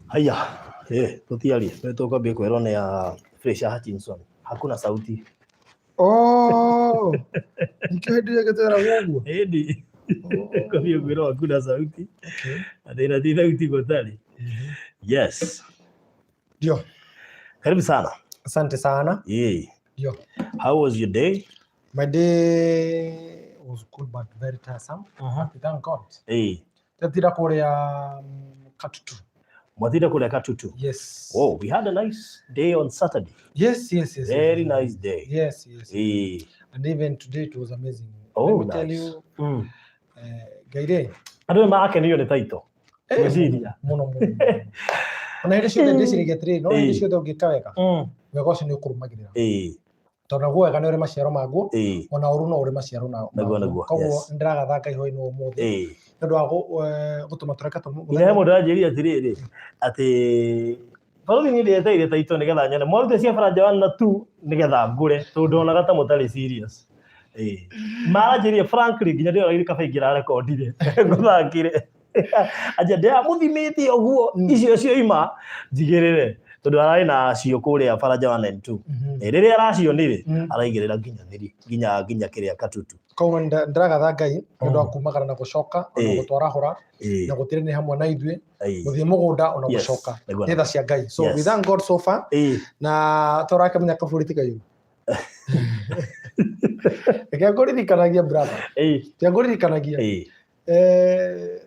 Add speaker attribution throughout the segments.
Speaker 1: Haya, tutiarie. Tukwambia kwero ni ya Fresha Hutchinson. Hakuna sauti.
Speaker 2: Oh. Nikihedie ketera wogu.
Speaker 1: Edi. Kwambia kwero hakuna sauti.
Speaker 2: Okay.
Speaker 1: Adina sauti gotali. Yes.
Speaker 2: Ndio.
Speaker 1: Karibu sana.
Speaker 2: Asante sana.
Speaker 1: Ndio. How was your day?
Speaker 2: My day was good but very tiresome. Thank God. Tatira kuria Katutu.
Speaker 1: Mwatira kuria Katutu.
Speaker 2: Yes.
Speaker 1: Oh, we had a nice day on Saturday.
Speaker 2: Yes.
Speaker 1: Very nice day.
Speaker 2: Yes. And even today it was amazing.
Speaker 1: Oh,
Speaker 2: let me tell you. Gaire.
Speaker 1: Ado maake niyo ne taito. Mesiria.
Speaker 2: Mono. Ona ile shule ndisi getre, no ile shule ugikaweka. Wegoshi ni kurumagirira. Tona guo ega ni uri maciaro maguo. Ona uru no uri maciaro na. Koguo ndiragatha iho ino umuthi. Ndu wa gutuma tureka tumu.
Speaker 1: Ine mundu ajiria atiriri ati Pauli ni ndete taito nigetha nyone mwarute cia Faranja wana tu nigetha ngure tondu ona gata mutari serious. Majiria frankly nginya ndio iri kabaingira rekordire nguthakire aje ndia muthimiti oguo icio cio ima njigirire tondu arai na cio kuria Faranja wana tu riria aracio nire araigirira nginya kiria Katutu
Speaker 2: koguo ndiragatha Ngai ndu wa kumagara na gucoka ona gutwara hora na gutire ni hamwe na ithue muthie mugunda ona gucoka netha cia Ngai so we thank God so far na toraka menya kaburiti kayu Ekagorithikanagia brother. Tiagorithikanagia.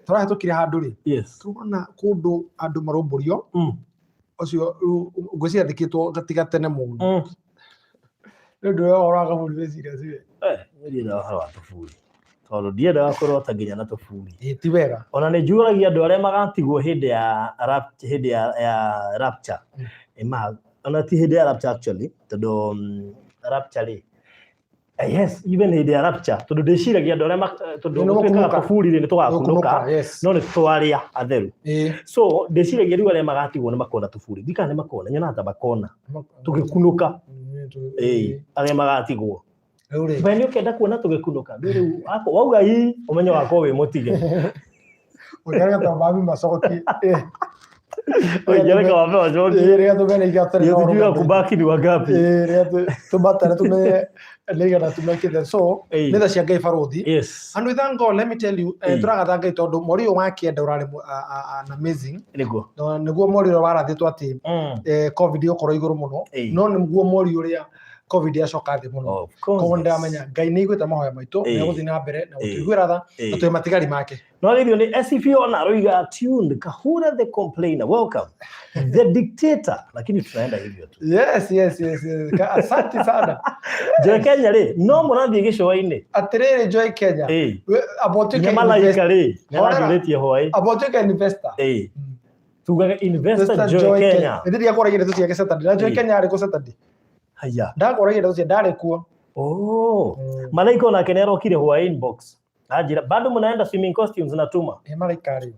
Speaker 2: Turahetukire handu ri. Turona kundu andu maromborio. Ucio ngwiciria thikitwo gatigatene muno. Ndu oraga muri serious we.
Speaker 1: Ndio na hawa tofuri. Tondu ndienda gakorwo ta nginya na tofuri.
Speaker 2: Ti wega.
Speaker 1: Ona ni njuragia andu aria magatigwo hindi ya rapture. Ona ti hindi ya rapture actually. Tondu rapture yes, even hindi ya rapture tondu ndiciragia andu aria tondu gutwika tofuri ni tugakunuka no ni twaria atheru so ndiciragia riu aria magatigwo ni makona tofuri ndikane makona nyona ta makona tugikunuka aria magatigwo bani ukenda kuona tugikunuka riu ako wauga hii umenyo wako we mutige
Speaker 2: ukaga ta babi masoki
Speaker 1: Oye, kama vile jogi.
Speaker 2: Ria tumene igata
Speaker 1: ni oro. Kubaki ni wangapi?
Speaker 2: Ria tumatara tume lega na tumekithe so netha cia Ngai baruthi.
Speaker 1: Yes.
Speaker 2: And we thank God, let me tell you, turagatha Ngai tondu mori wa kienda urari an amazing.
Speaker 1: Niguo.
Speaker 2: No niguo mori ro warathitwo ati covid ukorwo iguru muno. No niguo mori uria covid yacoka thi muno. Koguo ndamenya Ngai ni igwita mahoya maitu na guthi na mbere na gutiguira tha na twi matigari make.
Speaker 1: No rithio ni SCP ona roiga tuned Kahura the complainer. Welcome. The dictator. Lakini tunaenda hivyo tu.
Speaker 2: Yes. Asante sana.
Speaker 1: Joy Kenya ri no murathie gicoa-ini.
Speaker 2: Atiriri Joy Kenya. About you
Speaker 1: Malaika ri. Naragiretie hoi.
Speaker 2: About you investor.
Speaker 1: Tugaga investor Joy Kenya.
Speaker 2: Ndiria koragire tu cia Saturday. Joy Kenya ari ku Saturday.
Speaker 1: Haya.
Speaker 2: Ndakoragire tu cia ndari kuo.
Speaker 1: Oh. Malaika ona kenero kire hoi inbox. Ajira bado mnaenda swimming costumes natuma.
Speaker 2: Malaika ri.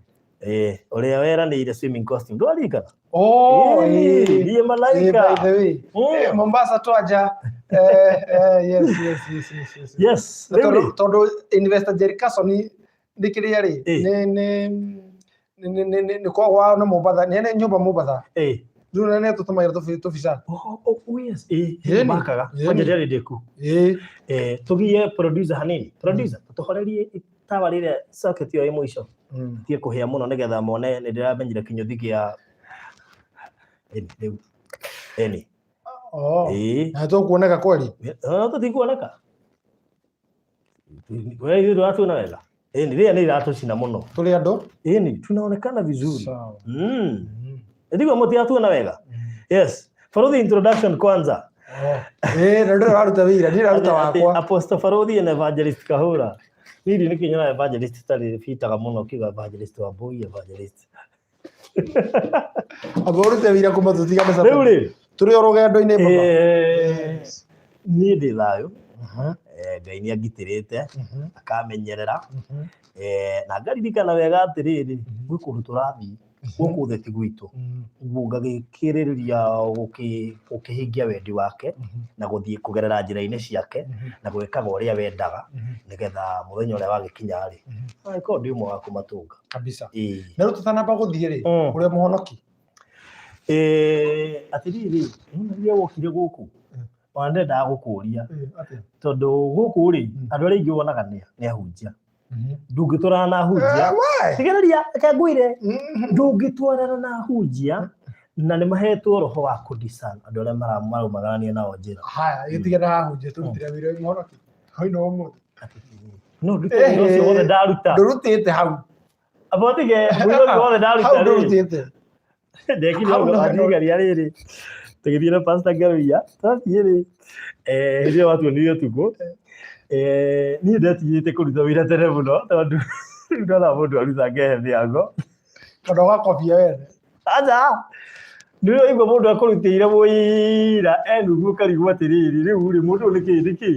Speaker 1: Uria wera ni ile swimming costume. Ndo alika.
Speaker 2: Ndiye
Speaker 1: Malaika.
Speaker 2: By the way. Mombasa twaja. Yes. Todo investor Jericaso ni dikiria ri. Ni kwa wao na Mombasa. Ni nyumba Mombasa. Duna ne tutumaira tufisa.
Speaker 1: Yes. Makaga. Kwanje ndari deku. Tugiye producer hanini. Producer tutohorerie itawa rire socket yo imwisho. Tie kuhia muno nigetha mone ni ndiramenyire kinyuthi gia
Speaker 2: na to kuoneka kweli.
Speaker 1: Tutikuoneka. Wewe ndio watu na wega. Ni watu sina muno.
Speaker 2: Tuli ando?
Speaker 1: Tunaonekana vizuri. Ndio motia tu na wega. Yes. For the introduction kwanza.
Speaker 2: Ndio waruta wira, ndio waruta wakwa.
Speaker 1: Apostle Farodi na Evangelist Kahura. Ndio nikinyana evangelist tali fita muno kiga evangelist wa boy evangelist.
Speaker 2: Agoruta wira kuma tutiga masa.
Speaker 1: Rĩu
Speaker 2: turi orugendo-ini baba.
Speaker 1: Ni ndi thayo. Ngai ni agitirite akamenyerera. Na ngaririkana wega atiriri gwi kundu turathi guku theti gwitu ngagikiriria ukihingia wendi wake na guthie kugerera njira-ini ciake na gwikaga uria wendaga nigetha muthenya uria wagikinya ri ko ndi umwe wa kumatunga
Speaker 2: kabisa. Na riu tutanamba guthie ri uria muhonoki
Speaker 1: atiriri nĩ wokire gũkũ wande ndagũkũria tondũ gũkũ rĩ andũ arĩa aingĩ wonaga nĩ ahunjia ndungĩtwarana na ahunjia tigereria reke ngwĩre ndungĩtwarana na ahunjia na nĩ mahetwo roho wa kũdiscern andũ arĩa maraumagarania nao njĩra
Speaker 2: haya gĩtigana ahunjia tũrutire wĩra mũhonoki hoino ũmũthĩ
Speaker 1: no ndutire ũcio wothe ndaruta
Speaker 2: ndũrutĩte hau
Speaker 1: abotige wĩra ũcio wothe ndaruta
Speaker 2: hau ndũrutĩte
Speaker 1: ndekire ũguo atigaria rĩrĩ tũgĩthiĩ na pastor Ngaruia twathiĩ rĩ hĩndĩ ĩyo watuonire ũtukũ niĩ ndetigĩrĩte kũruta wĩra tene mũno tondũ ndona mũndũ aruta ngehe mĩango
Speaker 2: tondũ ũgakobia wene
Speaker 1: aca nĩrĩo igua mũndũ akũrutĩire mũira enugua ũkarigwo atĩrĩrĩ rĩu rĩ mũndũ nĩkĩ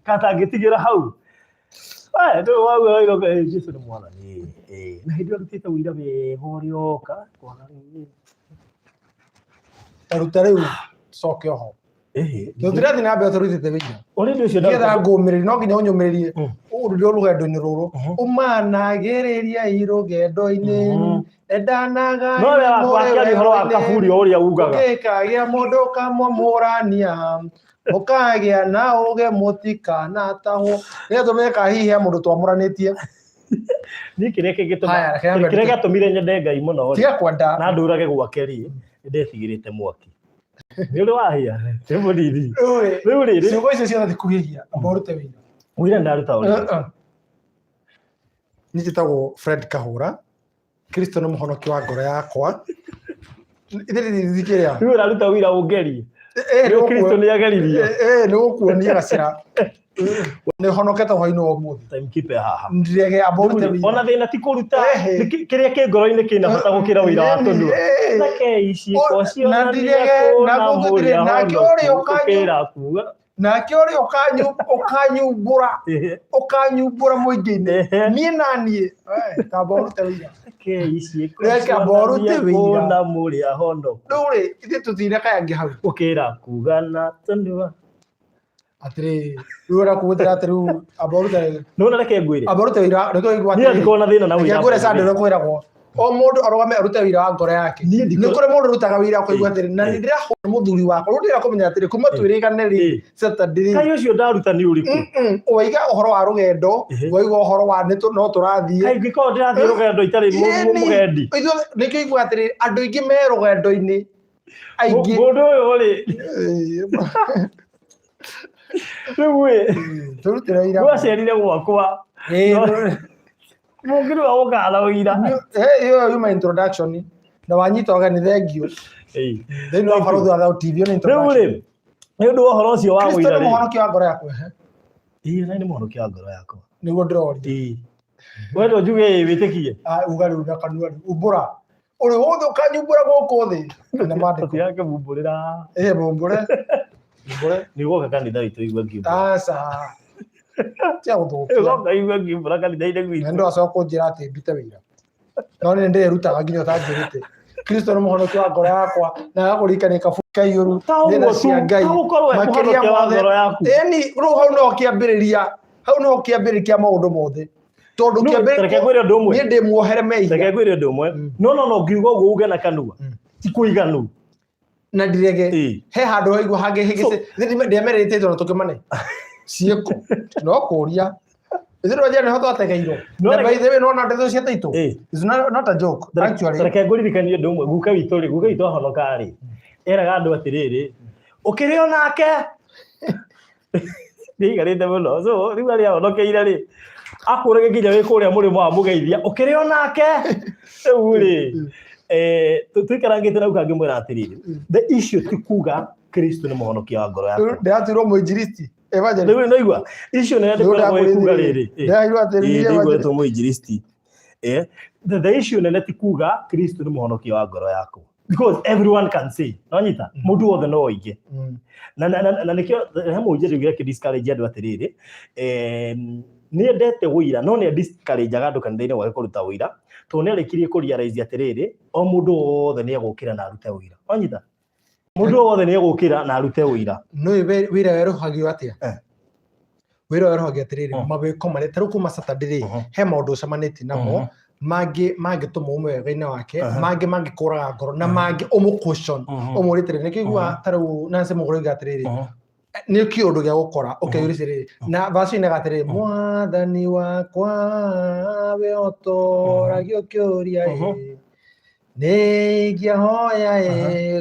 Speaker 1: katangĩtigĩra hau ndũĩ wauga wĩra Jesũ nĩ mwathani na hĩndĩ ĩyo arutĩte ũira wega ũrĩa oka
Speaker 2: taruta rĩu coke oho tũtirathiĩ na mbere tũrutĩte wĩira
Speaker 1: ũrĩndĩ ũcio
Speaker 2: nĩgetha ngũmĩrĩrie no nginya ũnyũmĩrĩrie ũrũrio rũgendo-inĩ rũrũ ũmanagĩrĩria rũgendo-inĩ endanaga
Speaker 1: no wakĩaria ũhoro wa kaburio ũrĩa ugaga
Speaker 2: ũgĩkagĩa mũndũ ũkamũmũrania ũkagĩa na ũge mũtikanatahwo nĩgetha tũmeka hihi he mũndũ twamũranĩtie
Speaker 1: niĩ kĩrĩa gĩatũmire nyende Ngai mũno
Speaker 2: tiga kwenda
Speaker 1: na ndũrage gwake rĩ nĩndetigĩrĩte mwaki nĩ ũrĩ wahĩa nĩ mũnini rĩu rĩrĩ
Speaker 2: ciugo icio ciothe tikũhĩhia amba ũrute wĩira
Speaker 1: wĩra ndaruta ũrĩa
Speaker 2: niĩ njĩtagwo Fred Kahũra Kristo nĩ mũhonoki wa ngoro yakwa rĩu
Speaker 1: ũraruta wĩira ũngerie Kristo nĩ ageririe
Speaker 2: nĩ gũkuonia gacĩra nĩ honokete hwainĩ wa ũmũthĩ
Speaker 1: timekeeper haha
Speaker 2: ndirege amba ũrute wĩira
Speaker 1: ona thĩna ti kũruta kĩrĩa kĩ ngoro-inĩ kĩna bata gũkĩra wĩira wa tũnua nake iciĩko cio
Speaker 2: na ndirege na gũgũthire nake ũrĩa ũkanyumbũra mũingĩ-inĩ niĩ na niĩ kamba ũrute wĩira reke amba ũrute wĩira
Speaker 1: na mũrĩa honoku
Speaker 2: rĩu rĩ ithuĩ tũtire kayangĩ hau
Speaker 1: ũkĩra kuga na tũnua
Speaker 2: atĩrĩ rĩu ũrakũgũtĩra atĩ rĩu amba ũrute
Speaker 1: nona reke ngwĩre
Speaker 2: amba ũrute wĩira
Speaker 1: niĩ ndikoo na thĩna na wĩira
Speaker 2: ngwĩre sandũ kwĩragwo o mũndũ arũgame arute wĩira wa ngoro yake nĩ kũrĩ mũndũ ũrutaga wĩira kũigua atĩrĩ na nĩ ndĩrahũra mũthuri wakwa rĩu ndĩra kũmenya atĩrĩ kuma twĩrĩgane rĩ Saturday
Speaker 1: kaĩ ũcio ndaruta nĩ ũrĩkũ
Speaker 2: waiga ũhoro wa rũgendo waiga ũhoro wa no tũrathiĩ
Speaker 1: angĩkorwo ndĩrathiĩ rũgendo itarĩ mũgendi
Speaker 2: nĩkĩo igua atĩrĩ andũ aingĩ me rũgendo-inĩ aingĩ
Speaker 1: mũndũ ũyũ rĩ rĩu
Speaker 2: tũrutĩre wĩira
Speaker 1: gwacerire gwakwa mũngĩrĩ wa gũkara wĩira
Speaker 2: ĩyo yuma introduction na wanyita ũgeni thengio thĩinĩ wa barũthi wa Thau TV nĩ introduction
Speaker 1: rĩu rĩ nĩ ũndũ wa ũhoro ũcio wa wĩira
Speaker 2: Kristo nĩ mũhonokia wa ngoro yakwa
Speaker 1: na nĩ mũhonokia wa ngoro yakwa
Speaker 2: nĩguo ndĩroria
Speaker 1: wendo njuge wĩtĩkie
Speaker 2: uga rĩu na kanua umbũra ũrĩ wothe ũkanyumbũra gũkũ thĩ na mandĩko
Speaker 1: yake mumbũrĩra
Speaker 2: mumbũre
Speaker 1: nĩ gũka kanitha witũ igua ngiumbũra
Speaker 2: tia gũthũkia
Speaker 1: gũka igua ngiumbũra kanitha-inĩ gwitũ
Speaker 2: na ndũ acoka kũnjĩra atĩ ndute wĩira no nĩ ndĩrutaga nginya ũtanjĩrĩte Kristo nĩ mũhonokia wa ngoro yakwa na agakũririkania kabuku kaiyũru nenda cia Ngai makĩria mothe ĩni rĩu hau no kĩambĩrĩria kĩa maũndũ mothe tondũ kĩambĩrĩria niĩ ndĩmuohere mehia
Speaker 1: reke ngwĩre ũndũ ũmwe no ngiuga ũguo uge na kanua ti kũiganu
Speaker 2: na ndirege he handũ waigua hangĩ ndĩamerĩte tondũ tũkĩmane ciĩko no kũria Izero jana hoto ategeirwo. Na by the way no na ndeto cia taito. It's not a joke. Actually.
Speaker 1: Reke ngũririkanie ũndũ ũmwe guka witũ ahonoka rĩ. Eraga andũ atĩrĩrĩ. Ũkĩrĩo nake. Ndigarĩte mũno. So rĩu arĩa ahonokeire rĩ. Akũrege nginya wĩ kũrĩa mũrĩmo wa mũgeithia. Ũkĩrĩo nake. Rĩu rĩ. Tũikarangĩte na ukangĩ mwĩra atĩrĩrĩ. The issue ti kuga Kristo nĩ mũhonokia wa ngoro yaku.
Speaker 2: Ndatirwo mũinjilisti.
Speaker 1: Evangelist. Ndio igwa. Issue nĩ ndĩkoragwo kuga rĩrĩ. Ndio mũinjilisti. The issue nĩ ti kuga Kristo nĩ mũhonokia wa ngoro yaku. Because everyone can say. Nonyita. Mũndũ wothe no oige. Na nĩkĩo mũinjilisti gĩake discourage andũ atĩrĩrĩ. Nĩ ndete wĩira no nĩ discourage andũ kanitha-inĩ gwake kũruta wĩira. Tondũ nĩ arĩkirie kũrealize atĩrĩrĩ, o mũndũ wothe nĩ egũkĩra na arute wĩira. Nonyita. Mũndũ wothe nĩ egũkĩra na arute wĩira.
Speaker 2: No wĩra werũhagio atĩa? Wĩra werũhagio atĩrĩrĩ, mawĩko marĩa tarĩu kuma Saturday he maũndũ ũcemanĩtie namo mangĩ tũma umwe wega-inĩ wake mangĩ kũraga ngoro na mangĩ ũmũ-caution ũmũrĩtĩrĩ nĩkĩigua tarĩu Nancy Mũgũrũ oiga atĩrĩrĩ nĩ kĩũndũ gĩa gũkora ũkeyũria rĩrĩ na verse-inĩ atĩrĩrĩ mwathani wakwa we ũtũragio kĩũria nĩingĩhoya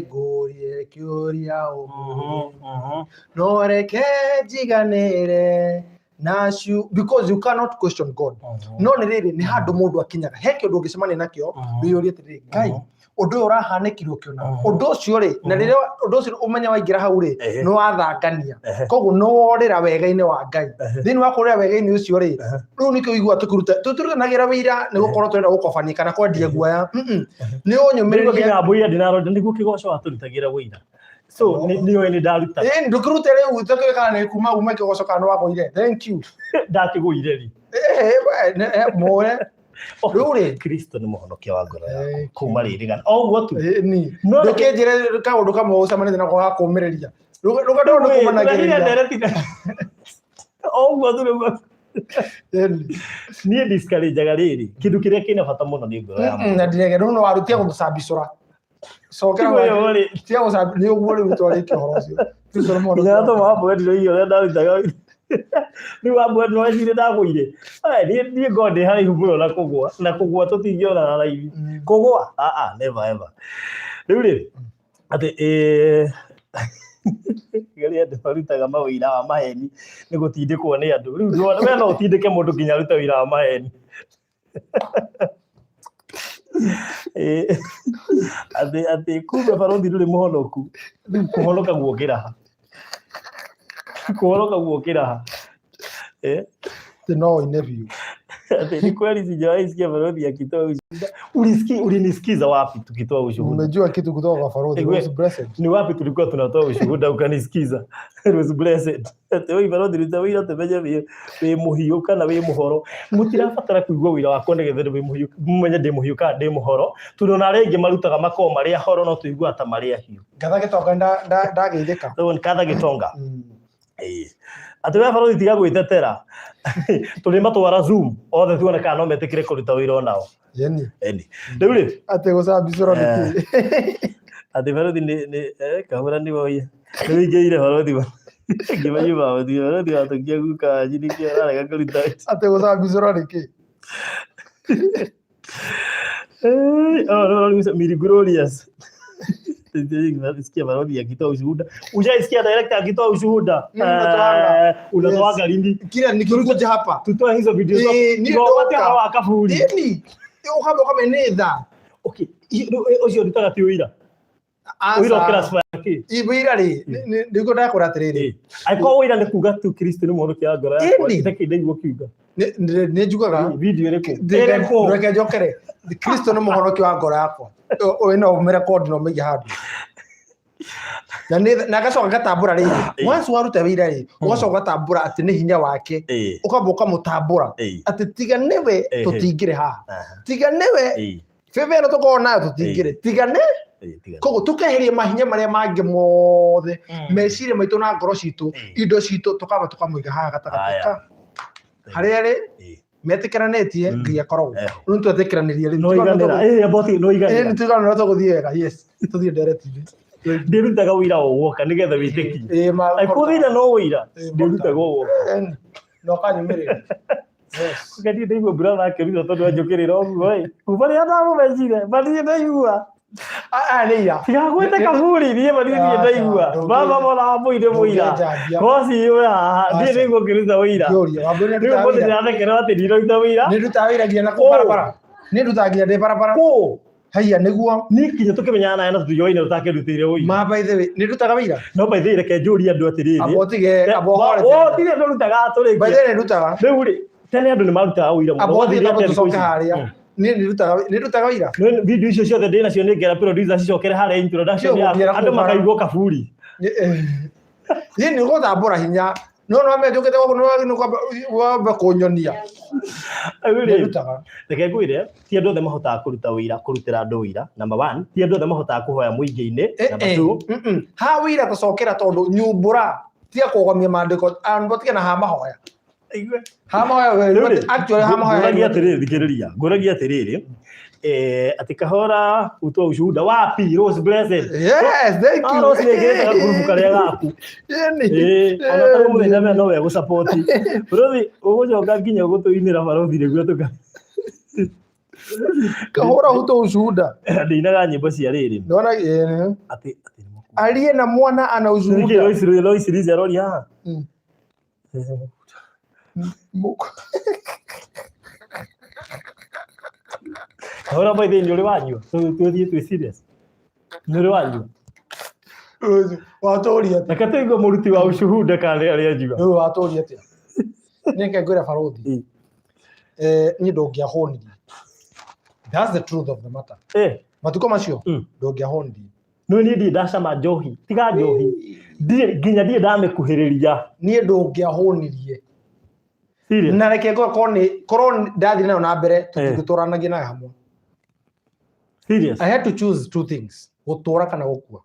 Speaker 2: ngũrie kĩũria ũmũthĩ no reke njiganĩre because you cannot question God no nĩ rĩrĩ nĩ handũ mũndũ akinyaga he kĩũndũ ũngĩcemania nakĩo wĩyũrie atĩrĩrĩ Ngai ũndũ ũyũ ũrahanĩkire ũkĩona ũndũ ũcio rĩ na rĩrĩa ũndũ ũcio ũmenya waingĩra hau rĩ nĩ wathangania koguo no worĩra wega-inĩ wa Ngai thĩinĩ wa kũrĩra wega-inĩ ũcio rĩ rĩu nĩkĩo ũigua tũtirutanagĩra wĩira nĩ gũkorwo tũrenda gũkobania kana kwendia guoya nĩ ũnyũmĩrĩria
Speaker 1: mbũira ndinarona nĩguo kĩgoco watũrutagĩra wĩira so nĩ ndaruta
Speaker 2: ndũkĩrute rĩu tũkĩwe kana nĩ kuma ume kĩgoco kana wagũire thank you
Speaker 1: ndakĩgũire ri
Speaker 2: moe rĩu rĩ
Speaker 1: Kristo nĩ mũhonokia wa ngoro yaku kuma rĩrĩgana o ũguo tu
Speaker 2: ndũkĩnjĩre kaũndũ kamwe ũcemanĩte nako ga kũũmĩrĩria rũgendo rũrũ kũmanagĩrĩria
Speaker 1: o ũguo tu rĩu niĩ discourage-aga rĩrĩ kĩndũ kĩrĩa kĩna bata mũno nĩ ngoro ya mũndũ
Speaker 2: na ndirege rĩu no warutia gũtũcambicũra cokera tia gũcambi nĩ ũguo rĩu twarĩkia ũhoro ũcio
Speaker 1: nginya tũma mbwendiro iyo ũrĩa ndarutaga rĩu wambwendiro wecire ndagũire niĩ ngo ndĩ haraihu mũno na kũgũa tũtingĩona na raithi kũgũa never ever rĩu rĩ atĩ gari andũ marutaga mawĩira wa maheni nĩ gũtindĩkwo nĩ andũ rĩu we no ũtindĩke mũndũ nginya arute wĩira wa maheni atĩ kumbe barothi ndũrĩ mũhonoku rĩu kũhonoka guokĩra ha
Speaker 2: no ine biũ
Speaker 1: atĩ ni kweli sijawaisikia barothi akitoa ushuhuda ulinisikiza wapi tukitoa ushuhuda
Speaker 2: umejua kitu kutoka kwa barothi was blessed
Speaker 1: ni wapi tulikuwa tunatoa ushuhuda ukanisikiza it was blessed wewe barothi nitawira temeje we muhiu kana we muhoro mutirabatara kuigua wira wakwa nĩgetha we muhiu mumenye ndĩ muhiu kana ndĩ muhoro tũrona rĩngĩ marutaga makoo marĩa horo no tuigua ta marĩa hiũ
Speaker 2: gatha gĩtonga ndageithĩka
Speaker 1: so katha gĩtonga atĩ we barothi tiga gwĩtetera tũrĩ matwara Zoom othe tuone kana no metĩkĩre kũruta wĩra onao
Speaker 2: yeni
Speaker 1: rĩu rĩ
Speaker 2: atĩ gũcambicũra nĩkĩ
Speaker 1: atĩ barothi nĩ kahũra nĩ woye nĩ wĩingĩire barothi ngĩmenye barothi watũkia guka njini kĩo ararega kũruta
Speaker 2: atĩ gũcambicũra nĩkĩ
Speaker 1: Niagiriirwo sikia barothi akitoa ushuhuda ushaisikia director akitoa ushuhuda unatoa lini
Speaker 2: kila nikikuja hapa
Speaker 1: tutoa hizo video ndio watu hawa akafuri
Speaker 2: nini ukaba neza
Speaker 1: okay ucio ndutaga ti uira uira class yake
Speaker 2: ibira ri ndiko ndakora atiriri
Speaker 1: aiko uira ni kuga tu Kristo ni mũhonokia ngoro yakwa itakĩndeigua kiuga
Speaker 2: nĩ njugaga
Speaker 1: video ĩrĩkũ
Speaker 2: reke njokere Kristo nĩ mũhonokia wa ngoro yakwa oĩ no ũmĩrekondi no ũmĩige handũ na gacoka gatambũra rĩngĩ once waruta wĩira rĩ ũgacoka gatambũra atĩ nĩ hinya wake ũkamba ũkamũtambũra atĩ tiga nĩwe tũtingĩrĩ haha tiga nĩwe bebe ĩno tũkoragwo nayo tũtingĩrĩ tiga koguo tũkeheria mahinya marĩa mangĩ mothe meciria maitũ na ngoro citũ indo citũ tũkamba tũkamũiga haha gatagatĩ harĩa rĩ metĩkĩranĩtie nginya korogwo rĩu twetĩkĩranĩrie
Speaker 1: no iganĩra aboti no iganĩra
Speaker 2: tũtiganĩra tũgũthiĩ wega yes tũthiĩ nderetini
Speaker 1: ndĩrutaga ũira o woka nĩgetha wĩtĩkie aikũthĩna no ũira ndĩrutaga o woka
Speaker 2: no kanyumĩrĩra
Speaker 1: kũgethi ndaigua brother akĩruta tondũ anjũkĩrĩra ũguo kuma rĩrĩa ndamũmecire mathiĩ ndaigua
Speaker 2: nĩira
Speaker 1: tiga gwĩte kaburi niĩ mathiĩ ndaigua baba mona wambũire mũira koci ũyũ haha ndiĩ nĩguo ngĩruta ũira rĩu mũndũ ndĩrathekerera atĩ ndiroruta ũira
Speaker 2: nĩ ndutaga wĩra nginya na kũ barabara nĩ ndutaga nginya ndĩ barabara haiya nĩguo
Speaker 1: niĩ kinya tũkĩmenyana nawe na tũtijoine ũtakĩrutĩire ũira
Speaker 2: ma by the way nĩ ndutaga wĩira
Speaker 1: no by the way reke njũrie andũ atĩrĩrĩ
Speaker 2: abotige abohore
Speaker 1: tire ndũrutaga tũrĩ
Speaker 2: by the way nĩ ndutaga
Speaker 1: rĩu rĩ tene andũ nĩ marutaga ũira mũno
Speaker 2: abotige tũcoke harĩa nĩ ndutaga wĩira
Speaker 1: video icio ciothe ndĩ nacio nĩ ngera producer cicokere harĩa introduction ya andũ makaigua kaburi
Speaker 2: niĩ nĩ gũthambũra hinya no amejũkĩte wamba kũnyonia
Speaker 1: reke ngwĩre ti andũ othe mahotaga kũruta wĩira kũrutĩra andũ wĩira number 1 ti andũ othe mahotaga kũhoya mũingĩ-inĩ number 2
Speaker 2: ha wĩira tũcokera tondũ nyumbũra tiga kũgomia maandĩko ambotige na ha mahoya
Speaker 1: Igwe.
Speaker 2: Hamahoya we actually hamahoya
Speaker 1: nguragia atiriri ati kahora utwa ushuhuda wapi Rose Blessed.
Speaker 2: Yes, thank you.
Speaker 1: Rose negeta group karia gaku. Ona ta muthenya me no we go support. Rothi ugucoka nginya gutuinira barothi niguo tuka.
Speaker 2: Kahora utwa ushuhuda.
Speaker 1: Ndinaga nyimbo cia riri.
Speaker 2: Ndona
Speaker 1: ati
Speaker 2: aliye na mwana ana ushuhuda.
Speaker 1: Ndio Lois rori ha. Ahora by the nduri wanyu tu serious nduri wanyu
Speaker 2: watoria
Speaker 1: nakatengo muruti wa ushuhuda kale ali ajiba
Speaker 2: watoria tia nenge ngwira barothi ni ndogia honi. That's the truth of the matter. Matuko macio ndogia honi
Speaker 1: no ni ndi ndacama njohi tiga njohi ndi nginya ndi ndamekuhiriria
Speaker 2: ni ndogia honirie
Speaker 1: serious
Speaker 2: na reke korwo ndathire nayo na mbere tutigũtũranagia nayo hamwe.
Speaker 1: Serious.
Speaker 2: I had to choose two things. Gutura kana gukua.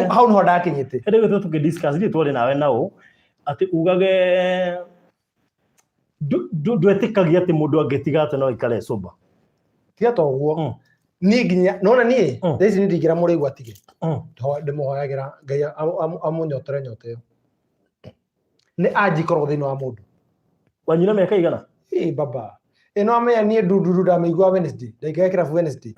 Speaker 2: How no ndakinyite.
Speaker 1: Ende gwe tukidiscuss ndi twari nawe nao ati ugage ndwetikagia ati mundu angetiga ati no ikare soba.
Speaker 2: Tiga to guo. Ni nginya nona ni thaici ni ndingira murigu atige. Ndimuhoyagira Ngai amunyotore nyote. Ni anjikorwo thiini wa mundu.
Speaker 1: Wanyina meka igana?
Speaker 2: Baba. Eno amenya ni ndundu ndamigwa Wednesday. Ndagekira Wednesday.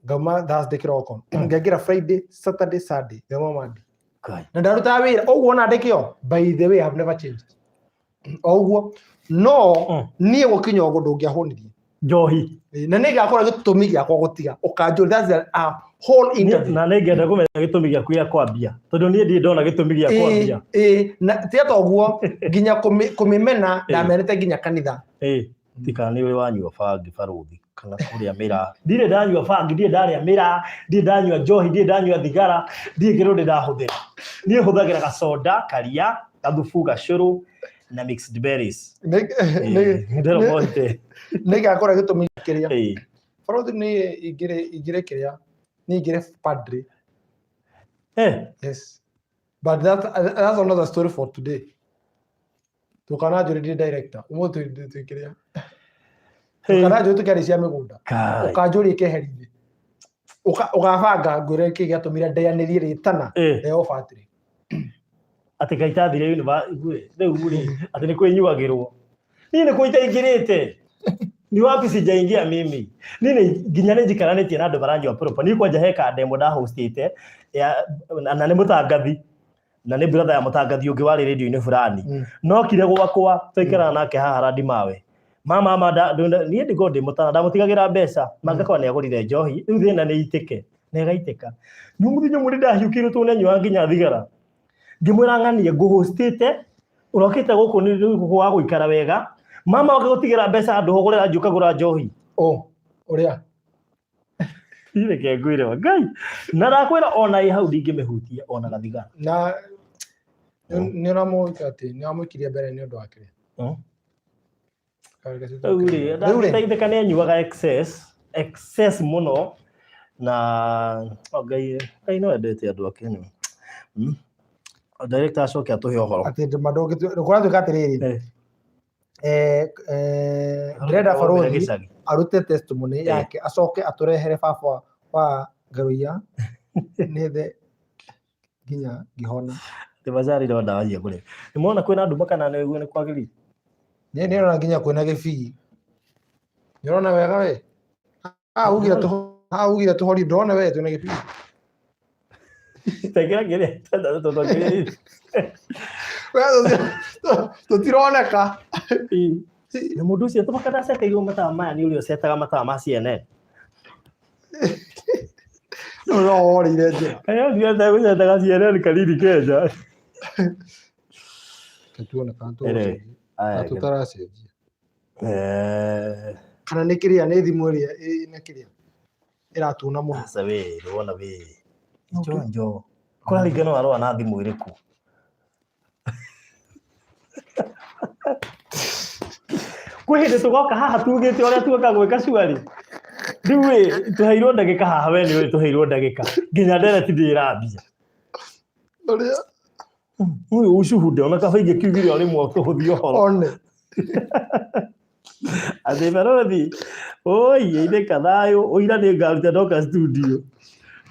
Speaker 2: Ngama Thursday kiroko. Ngekira Friday, Saturday, Sunday. Ngama Monday.
Speaker 1: Kai.
Speaker 2: Na ndaruta wira. Oguo na ndekio. By the way, I have never changed. Oguo. No, ni gukinya ogo ndungiahonirie. Njohi. Na nigakora gitumi giakwa gutiga. Ukanjuri that's a whole interview.
Speaker 1: Na ningenda kumenya gitumi giaku ya kwambia. Tondu ni ndi ndona gitumi gia kwambia.
Speaker 2: Na tiato oguo nginya kumimena ndamenete nginya kanitha.
Speaker 1: Tika ni we wanyua bangi barothi kana kuria mira ndire ndanyua bangi ndire ndaria mira ndire ndanyua njohi ndire ndanyua thigara ndire kirundi ndahuthira ni huthagira gasoda karia gathufu gacuru na mixed berries ndiro monte
Speaker 2: nigakora gitumi kiria barothi ni igire kiria ni igire padre yes but that's another story for today. Tukana juri director umutu tukiria tukana juri tukari cia migunda ukajuri keherithi ukabanga ngure kigatumira ndayaniririe ritana eo fatiri
Speaker 1: ati gaitathire igwe riu ri ati ni kwinyuagirwo ni kuitaingirite ni wapi sijaingia mimi nini nginya njikaranĩtie na andũ baranjua proper ni kwanja heka demo da hostite na nĩ mũtangathi na nĩ brother ya mũtangathi ũngĩ wari radio-inĩ fulani no kire gwakwa tũikara nake haha radi mawe mama niĩ ndigo ndĩ mũtana ndamũtigagĩra mbeca mangakwa nĩ agũrire njohi rĩu thĩna nĩ itĩke na ĩgaitĩka nĩ mũthenya mũrĩ ndahiũkĩrwo tũnenyua nginya thigara ngĩmwĩra ng'anie ngũhostite ũrokĩte gũkũ nĩ gwa gũikara wega mama wakagũtigĩra mbeca andũ hũgũrĩra njuka gũra njohi
Speaker 2: ũrĩa
Speaker 1: Ireke ngwire wa Ngai na ndakwĩra ona ĩ hau ndingĩmĩhutia ona gathigara
Speaker 2: na nĩ ũramũĩka atĩ nĩ wamũikirie mbere nĩ ũndũ wa kĩrĩa
Speaker 1: ndateithĩka nĩ anyuaga excess mũno na Ngai no endete andũ ake nĩ director acoke atũhe ũhoro
Speaker 2: atĩ kũratuĩka atĩrĩrĩ ndĩrenda barothi arute testimony yake acoke atũrehere baba wa Ngaruiya nĩthe nginya ngĩhona
Speaker 1: tibazari ndo ndawa cia kũrĩa nĩmona kwĩna nduma kana nĩguo nĩ kwagĩrĩire
Speaker 2: nĩrona nginya kwĩna gĩbii nĩrona wega we ugire tũhori ndona we twĩna gĩbii
Speaker 1: tekera kĩrĩa tũtokĩrĩa
Speaker 2: tũtironeka
Speaker 1: na mũndũ ũcio tũmakana seteirwo matawa maya nĩ ũrĩa ũcetaga matawa ma CNN
Speaker 2: no worire njĩra
Speaker 1: ndio ndagũcetaga CNN kanini Kenya
Speaker 2: tuone kana tutaracenjia kana nĩ kĩrĩa nĩ thimũ ĩrĩa ĩna kĩrĩa ĩratuna mũno
Speaker 1: sasa we wona we njo kũraringana warũa na thimũ ĩrĩkũ kwĩ hĩndĩ tũgoka haha tugĩte ũrĩa tuoka gwĩka cuarĩ rĩu wĩ tũheirwo ndagĩka haha we nĩ tũheirwo ndagĩka nginya ndereti ndĩrambia Uyu ushuhude ona kabaige kiugire ari mwako huthio horo.
Speaker 2: One.
Speaker 1: Ate barothi. Oi, ide kadhayo, oira ni ngaruta ndoka studio.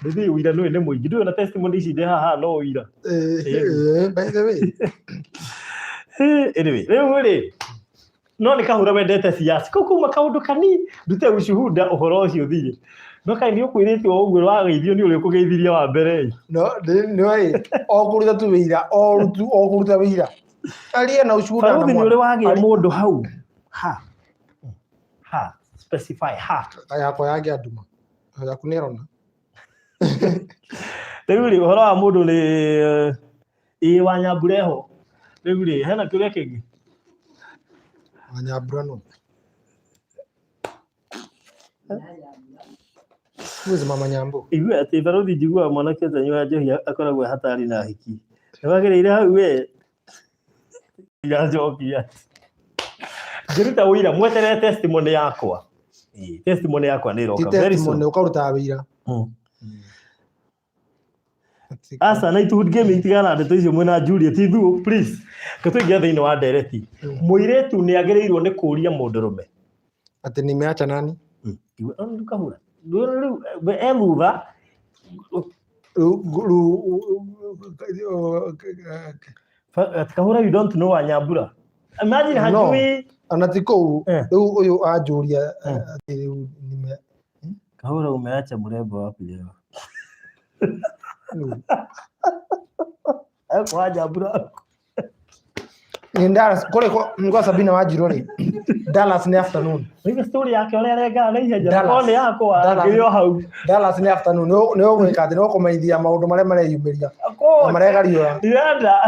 Speaker 1: Ndithi uira no ene muingi ndio na testimony ici ndi haha no uira.
Speaker 2: By the way.
Speaker 1: Anyway, rĩu no nĩ kahũra wendete siasa kau kuma kaũndũ kani ndute ushuhuda ũhoro ũcio thire no kaĩ nĩ ũkwĩrĩtwo ũguo wageithio nĩ ũrĩ kũgeithirie wa mbere
Speaker 2: no nĩ o kũruta tu wĩra o kũruta wĩra aria na ushuhuda
Speaker 1: na nĩ ũrĩ wagĩa mũndũ hau ha specify ha
Speaker 2: yakwa yagĩa nduma yaku nĩ rona
Speaker 1: rĩu ũhoro wa mũndũ nĩ wa Nyambureho rĩu hena kĩũria kĩngĩ
Speaker 2: Wanyabura no. Who's Mama Nyambo?
Speaker 1: Igwe ati barothi njigua mwanake tanywa njohi akoragwo hatari na hiki. Nĩwagĩrĩire hau we. Ya njokia. Ngĩruta wĩira mweterere testimony yakwa. Testimony yakwa nĩ iroka very soon.
Speaker 2: Testimony ũkaruta wĩira.
Speaker 1: Asa na itũhudge itigana ndeto icio mwena Juliet ithu please. Katũingia thĩinĩ wa ndereti. Muiritu Niagiriirwo nĩ kũũria Mundurume.
Speaker 2: Ati nimeacha nani?
Speaker 1: Igwe ndukahura. Rĩu emutha kahura you don't know Wanyambura. Imagine hajui
Speaker 2: anatiko rĩu ũyũ anjũria ati rĩu nime
Speaker 1: kahura umeacha mrembo wapi leo? Kwa Wanyambura.
Speaker 2: In Dallas, kwa Sabina Wajiro ni Dallas ni afternoon.
Speaker 1: Ni story yake ole arenga na iheja kone yako ngĩrĩo hau.
Speaker 2: Dallas ni afternoon. No gwĩka no kũmeithia maũndũ marĩa mareyumĩria. Marega riũa.
Speaker 1: Ndirenda.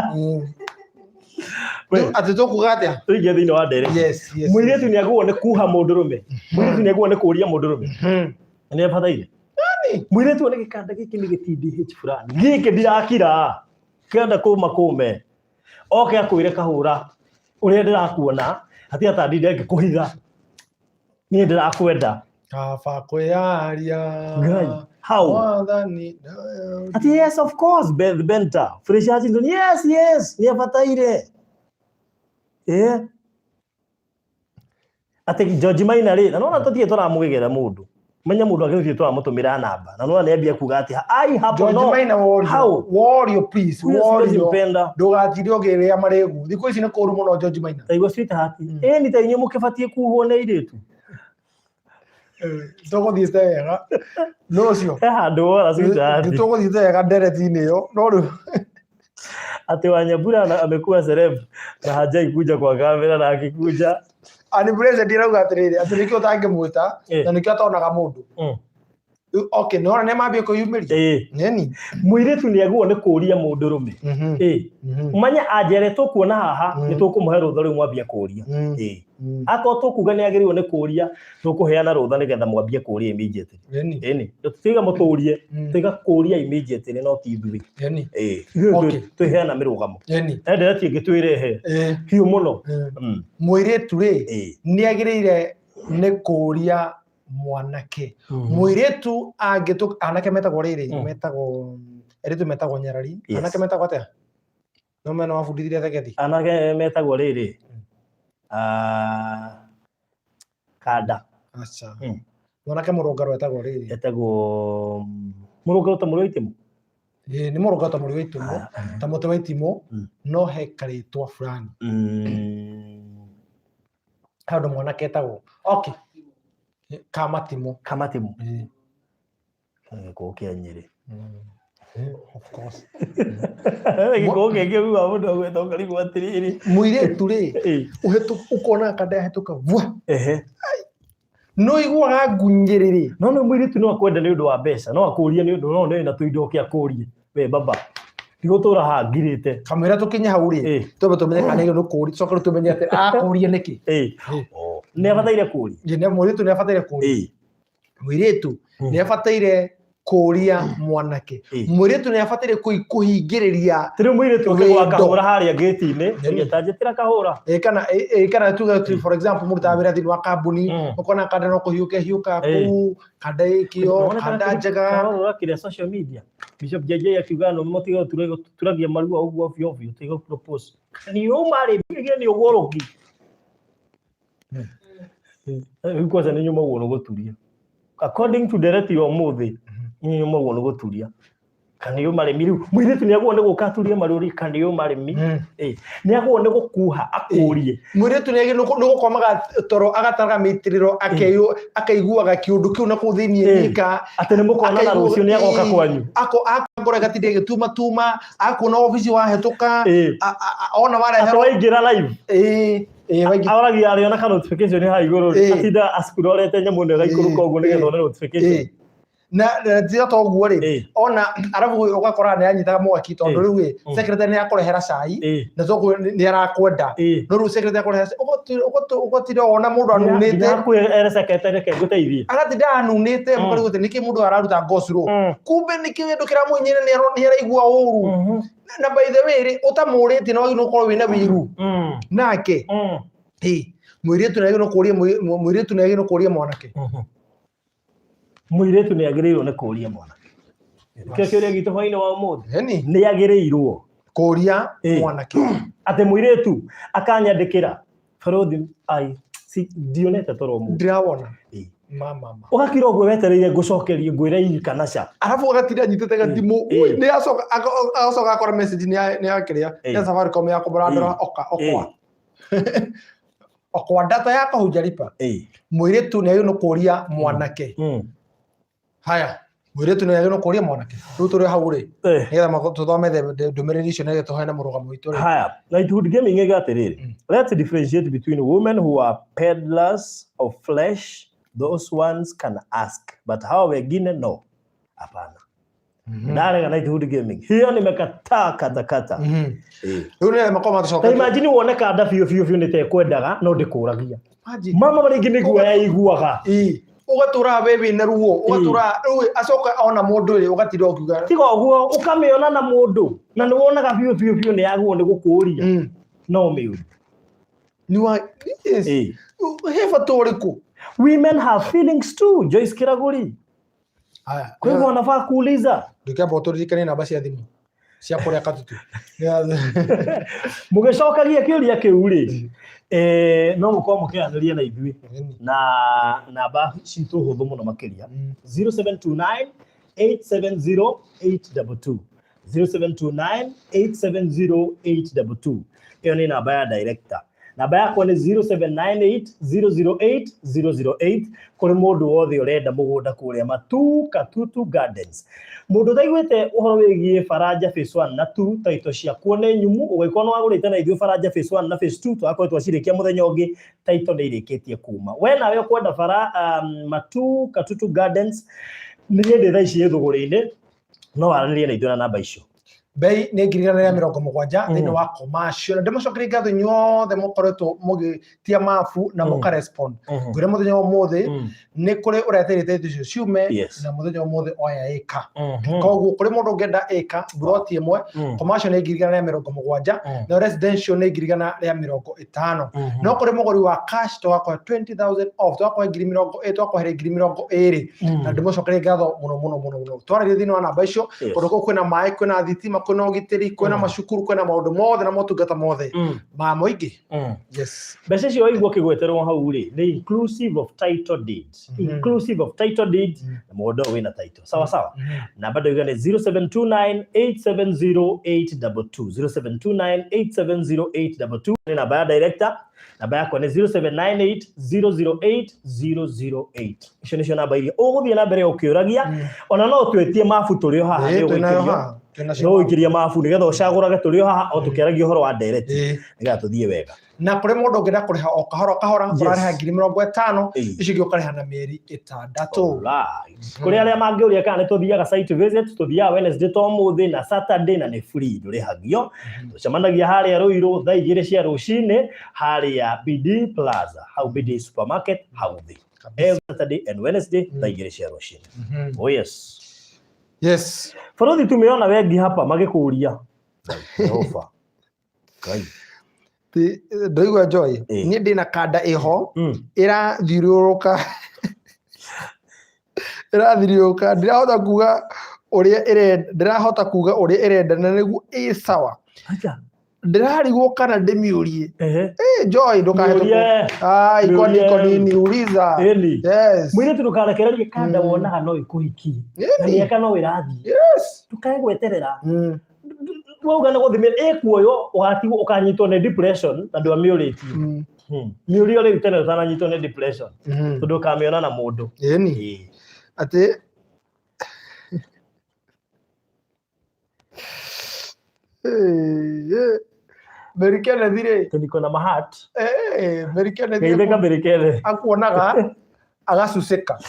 Speaker 2: Ati tũkuga atĩa?
Speaker 1: Tũingia thĩinĩ wa ndere.
Speaker 2: Yes.
Speaker 1: Muiritu nĩ agũo nĩ kuha Mundurume. Muiritu nĩ agũo nĩ kũũria Mundurume. Nĩ abataire. Nani? Muiritu nĩ gĩkanda gĩkĩ nĩ gĩtindh fulani. Gĩkĩ ndirakira. Kenda kũme. Oke akwire kahura uria ndirakuona ati atandinde ngikũhitha ni ndirakwenda
Speaker 2: kaba kwĩyaria
Speaker 1: ngai how ati yes of course Benta fresh Argentine yes ni abataire ati George Maina ri na nona tutie turamugegera mundu menya mundu agĩthie tũramũtũmĩra namba na no anĩambia kuga ati I have
Speaker 2: George
Speaker 1: no
Speaker 2: Maina warrior please warrior ndugatire ũgĩrĩa maregu thikũ ici nĩ kũru mũno George Maina
Speaker 1: taigua sweetheart ni ta inyuĩ mũkĩbatie kuhwo nĩ airĩtu
Speaker 2: tũgũthiĩte wega no cio
Speaker 1: handũ wora sweetheart
Speaker 2: tũgũthiĩte wega ndereti-inĩ ĩyo no rĩu
Speaker 1: ati Wanyambura amekuwa celeb na hajai kuja kwa kamera na akikuja
Speaker 2: ani president irauga atiriri ati nikio utangimwita na nikio atonaga mundu okay no ne mambie kuyumiria neni
Speaker 1: Muiritu ni agwo ni kuuria Mundurume manya ajere tukuona haha ni tukumuhe rutha riu mwambia kuuria ako tukuga ni agiriwo ni kuuria tukuheana rutha nigetha mwambie kuuria immediately neni tutiga muturie tiga kuuria immediately no ti ithuĩ okay tuheana mirugamo enderetie ngitwirehe hiu muno
Speaker 2: Muiritu ri ni agiriire ni kuuria mwanake Muiritu anake metagwo riri metagwo eritu metagwo nyarari anake metagwo atia no mena wabundithirie thegethi
Speaker 1: anake metagwo riri Kanda
Speaker 2: acha mwanake mũrũngarũ etagwo riri
Speaker 1: etagwo mũrũngarũ ta mũrũ wa itimũ
Speaker 2: ni mũrũngarũ ta mũrũ wa itimũ ta mũtĩ wa itimũ no he karĩtwa fulani handũ mwanake etagwo okay Kamatimu
Speaker 1: ko Nyeri
Speaker 2: of course
Speaker 1: ko kenge wa mundu agweta ngari atiriri
Speaker 2: Muiritu ri ukona Kanda hetuka vua no iguaga ngunyiriri
Speaker 1: no Muiritu no akwenda ni undu wa mbeca no akuria ni undu no na tuindo kia kuria we baba ndigotura hangirite
Speaker 2: kamera tukinya hau ri tobe tumenye kana no kuri coka tumenye ati akuria niki
Speaker 1: ni abataire kuria
Speaker 2: ni Muiritu ni abataire kuria Muiritu ni abataire kuria mwanake Muiritu ni abataire kuhingiriria
Speaker 1: tiri Muiritu ukigwa kahura haria gate-ini ngitanjitira kahura
Speaker 2: kana tuga for example mũndũ ta wĩra thĩinĩ wa kambuni ũkona Kanda no kũhiũka kũu Kanda ikio Kanda njega
Speaker 1: kahura kire social media Bishop JJ akiuga no motiga turagia marua uguo ofio tiga propose ni umari ni ugoroki kwanza ni nyuma uono guturia according to the rate wa muthi ni nyuma uono guturia kaniyo maremi riu Muiritu ni agwone gukaturia maruri kaniyo maremi ni agwone gukuha akurie
Speaker 2: Muiritu ni agino gukomaga toro agataraga mitiriro akaiguaga kiundu kiu na kuthinie nika
Speaker 1: ate ni mukona na rucio ni agoka kwanyu
Speaker 2: akora gatinde gituma tuma akona ofisi wahetuka ona wale
Speaker 1: awaingira live awaragia ariona kana notification ha iguru atinda askurorete nyamu ne gaikuru koguo ni getho notification
Speaker 2: na ndio toguo ri ona arabu ugakora ni anyitaga mwaki tondu riu secretary ni akorehera cai na toguo ni arakwenda no riu secretary akorehera ugotira ona mundu anunite
Speaker 1: era secretary ke guteithie
Speaker 2: agatinda anunite mukari gute niki mundu araruta gosro kumbe niki windu kiramunyire ni araigua uru na by the way ri utamurite no gino korwo wina wiru nake Muiritu na gino kuria Muiritu na gino kuria mwanake
Speaker 1: Muiritu ni agirirwo ni kuria mwanake kio kiuria gitu hwaini wa muthi ni agirirwo
Speaker 2: kuria mwanake
Speaker 1: ate Muiritu akanyandikira Farothi ai si dionete toro mu
Speaker 2: ndirawona mama
Speaker 1: ugakira ogwe wetereire gucokerie ngwira ikanaca
Speaker 2: arafu agatira nyitete gatimu ni asoka akora message ni akiria ya Safaricom ya kubrandora okwa data yako hujalipa Muiritu ni agino kuria mwanake haya Muiritu ni agino kuria mwanake riu turi hau ri nigetha tuthome ndumiriri icio nigetha tuheane murugamo witu ri
Speaker 1: haya Knighthood Gaming igatiriri let's differentiate between women who are peddlers of flesh. Those ones can ask, but hao wengine no. Hapana. Ndare Knighthood Gaming. Hiyo nimekataa katakata.
Speaker 2: Riu ni makoma tucoka.
Speaker 1: Imagine wone Kanda biu ni tekwendaga no ndikuragia. Mama bari ngi niguo yaiguaga.
Speaker 2: Ugatura wewe na ruo ugatura acoka ona mundu ri ugatira ukiuga
Speaker 1: tiga uguo ukamiona na mundu na ni wonaga biu ni yaguo ni gukuria no miu
Speaker 2: ni wa hefa toriku.
Speaker 1: Women have feelings too, Joyce Kiraguri. Haya. Kwa hivyo wanafaa kuuliza.
Speaker 2: Ndio hapo turikane na basi ya thimu. Cia kuria katutu.
Speaker 1: Mugicokagia kiuria kiu ri. No mukorwo mukianĩria na ithuĩ na namba citũ hũthũ mũno makĩria 0729 870 822 0729 870 822 ĩyo nĩ namba ya director. Namba yakwa nĩ 0798 008 008 kũrĩ mũndũ wothe ũrenda mũgũnda kũrĩa Matu Katutu Gardens. Mũndũ ũtaiguĩte ũhoro wĩgiĩ Faranja phase 1 na 2 taito ciakuo nĩ nyumu ũgĩkorwo nĩ wagũrĩte na ithuĩ Faranja phase 1 na phase 2 twakorwo twacirĩkia mũthenya ũngĩ taito nĩ irĩkĩtie kuma. We nawe ũkwenda Matu Katutu Gardens nĩ hĩndĩ thaa ici thũgũrĩ-inĩ no waranĩrie na ithuĩ na namba icio.
Speaker 2: Bei nĩ ngirigana ya 70 thĩinĩ wa commercial ndĩmũcokeria ngatho inyuothe mũkoretwo mũgĩtia mabu na mũkarespond ngwĩre mũthenya ũmũthĩ nĩ kũrĩ ũreterete icio ciume na mũthenya ũmũthĩ oya ĩka koguo kũrĩ mũndũ ũngĩenda ĩka buroti ĩmwe commercial nĩ ngirigana ya 70 na residential nĩ ngirigana ya 50 no kũrĩ mũgũri wa cash twakohe 20,000 off twakohe 20,000 twakohe 20,000 na ndĩmũcokeria ngatho mũno twarĩrie thĩinĩ wa namba icio kũndũ kũu kwĩna maĩ kwĩna thitima kwĩna ũgitĩri kwĩna macukuru kwĩna maũndũ mothe na motungata mothe ma mũingĩ. Yes.
Speaker 1: Mbeca icio waigua kĩgweterwo hau rĩ nĩ inclusive of title deeds na mũndũ wĩna title sawa sawa. Namba ndio ni 0729 870 822 0729 870 822 ni namba ya director. Namba yako ni 0798 008 008. Icio nĩcio namba iria ũgũthiĩ na mbere ũkĩũragia ona no twĩtie mabu tũrĩ o haha nĩ ũgũikĩrio no ũikĩria mabu nĩgetha ũcagũrage tũrĩ o haha o tũkĩaragia ũhoro wa direct nĩgetha tũthiĩ wega.
Speaker 2: Na kũrĩ mũndũ ũngĩenda kũrĩha o kahora ũrarĩha 50,000 icio ingĩ ũkarĩha na mĩeri 6.
Speaker 1: Kũrĩ arĩa mangĩũria kana nĩ tũthiaga site visit tũthiaga Wednesday to mũthĩ na Saturday na nĩ free ndũrĩhagio. Tũcemanagia harĩa Ruiru thaa 2 cia rũcinĩ harĩa BD Plaza hau BD Supermarket hau thĩ every Saturday and Wednesday thaa 2 cia rũcinĩ. Oh yes.
Speaker 2: Yes.
Speaker 1: Farothi tumeona wengi hapa magĩkũria ofa. Kai.
Speaker 2: Ndoigua Joy niĩ ndĩna Kanda ĩho ĩrathiũrũrũka ndirahota kuga uria irenda ndirahota kuga uria irenda na niguo sawa
Speaker 1: acha
Speaker 2: ndirarigwo kana ndimiurie Joy ndukahetũkwo kwani niuliza
Speaker 1: yes Muiritu ndukarekererie Kanda wonaga no ikuhikie na miaka no irathi
Speaker 2: yes
Speaker 1: tukagweterera wauga na guthimira ikuoyo ugatigwo ukanyitwo ni depression na ndu Muiritu Muiritu ri tene utananyitwo ni depression tondu kamiona na mundu
Speaker 2: ati Berikele dire
Speaker 1: tundiko na mahat
Speaker 2: berikele
Speaker 1: dire berikele
Speaker 2: akuonaga agacuseka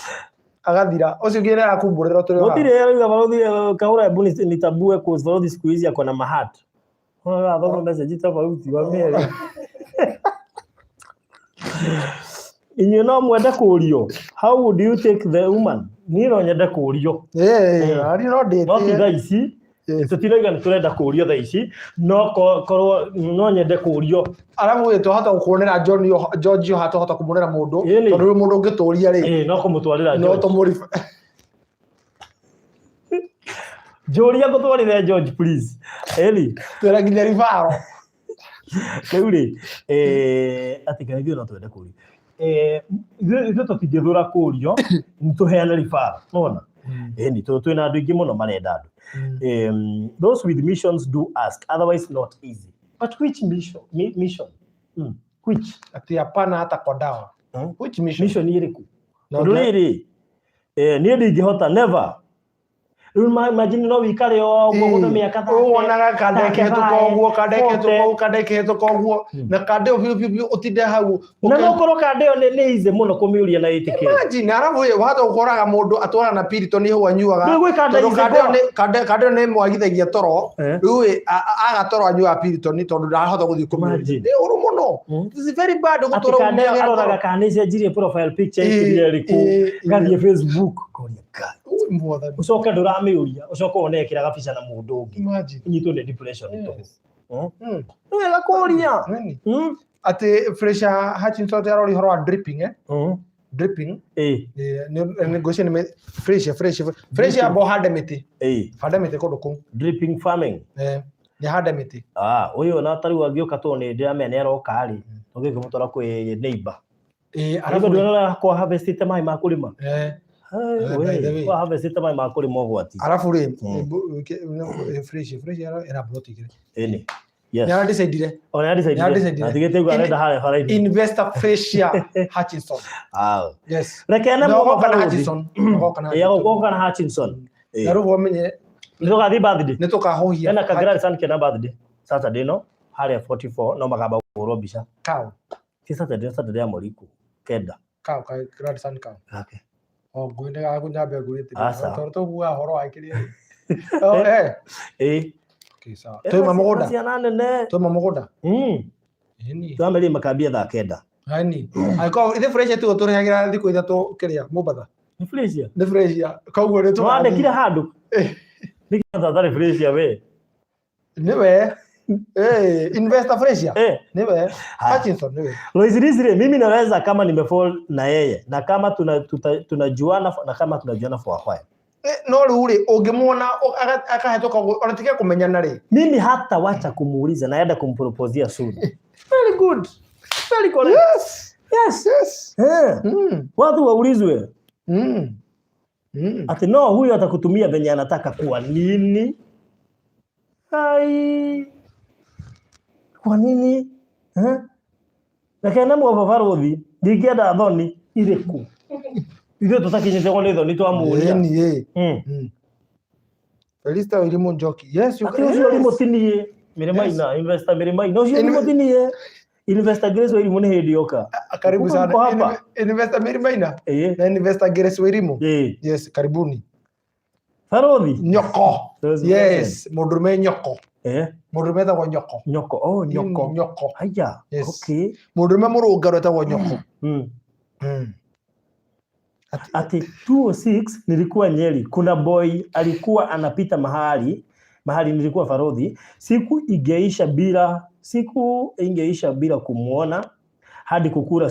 Speaker 2: agathira ucio ngire akumburira turi
Speaker 1: gutire yauga baruthi kaura buni ni tabue ku baruthi siku hizi akona mahat thoma message tofauti wa mere inyo no mwenda kurio how would you take the woman ni no nyenda kurio
Speaker 2: ari no date
Speaker 1: no tiga ici tutiraga turenda kurio tha ici no korwo no nyende kurio
Speaker 2: arabu we tuhota kuonera George hata kumonera mundu tondu mundu ngituria ri
Speaker 1: no kumutwarira
Speaker 2: no tumuri
Speaker 1: Joria gutwarira George please
Speaker 2: twera nginya ribaro
Speaker 1: keuri atikana gyo no twenda kurio ithu tutingithura kurio nituheana ribaro nona ni twina andu ingi muno marenda andu those with missions do ask, otherwise not easy. But which mission? Which?
Speaker 2: Ati hapana hata kwa dawa.
Speaker 1: Which mission iriku? Nduriri ni ndingihota never. Imagine no wikare o gugu miaka thaka.
Speaker 2: Wonaga kandeke to koguo na kande utinde hau.
Speaker 1: Na no koro kande ni ize muno kumiuria na itike.
Speaker 2: Imagine arabu wahata ukoraga mundu atwara na pirito ni ho anyuaga. Kande ni mwagithagia toro. Riu agatoro anyuaga pirito ni tondu ndahota guthii kumiuria. Ni uru muno. This is very bad gutoro.
Speaker 1: Kande aroraga kanise jirie profile picture ikiri riku. Gathie Facebook koria kai. Ucoka nduramiuria ucoka onekira gabica na mundu ungi inyitwo ni depression to wega kuria
Speaker 2: ati Fresha Hutchinson yarori horo wa dripping dripping ni gocia ni Fresha bo hande miti kundu ku
Speaker 1: dripping farming
Speaker 2: ni hande miti
Speaker 1: uyu na tari wagioka to ni ndira ne aroka ri ugikimutwara kwi neighbor arabu ndora kwa harvest mai makulima wa harvest mai makuri mogwati
Speaker 2: arafu ri Fresh era blotik
Speaker 1: eni yes
Speaker 2: ya decide
Speaker 1: atigete gwa renda hara
Speaker 2: investor Fresha Hutchinson yes
Speaker 1: rekena mo
Speaker 2: kana Hutchinson
Speaker 1: kana Hutchinson
Speaker 2: yaru wamenye
Speaker 1: nitoka thi birthday
Speaker 2: nitoka hohia
Speaker 1: na kagrand san kena birthday Saturday no hali 44 no magaba uro bisha
Speaker 2: kao
Speaker 1: ti Saturday ya moriku kenda
Speaker 2: kao grand san kao
Speaker 1: okay
Speaker 2: gwende gakunyambe ngurite
Speaker 1: torto
Speaker 2: huwa horo akiria
Speaker 1: kisa
Speaker 2: tuma mugoda
Speaker 1: ciana nene
Speaker 2: tuma mugoda
Speaker 1: ni twameli makambia tha kenda
Speaker 2: hani aiko ithe Fresha tu turihagira thiku ithatu kiria mubatha
Speaker 1: ni Fresha
Speaker 2: koguo ni
Speaker 1: twande kira handu nikitha thari Fresha we
Speaker 2: niwe investor Fresha niwe Hutchinson niwe
Speaker 1: Loizire mimi naweza kama nimefall na yeye na kama tunajuana na kama tunajuana for a while
Speaker 2: no ruri ungimuona akahetoka unataka kumenyana ri
Speaker 1: mimi hata wacha kumuuliza naenda kumproposea soon
Speaker 2: very good very correct
Speaker 1: yes watu waulizwe ati no huyu atakutumia venye anataka kwa nini hai kwa nini na kana mwa varothi ndikienda thoni iriku ithu tutakinyite kwa thoni twamuria
Speaker 2: ni Felista Wirimo Njoki yes you
Speaker 1: can use mutinie miremaina investor miremaina ucio ni mutinie investor Grace Wirimo ni hindi yoka
Speaker 2: karibu sana investor miremaina na investor Grace Wirimo yes karibuni
Speaker 1: varothi
Speaker 2: nyoko yes Mundurume nyoko Mundurume tagwo nyoko nyoko
Speaker 1: haya okay
Speaker 2: Mundurume murungaro tagwo nyoko
Speaker 1: ati 206 nilikuwa Nyeri kuna boy alikuwa anapita mahali nilikuwa Farodhi siku ingeisha bila kumuona hadi kukura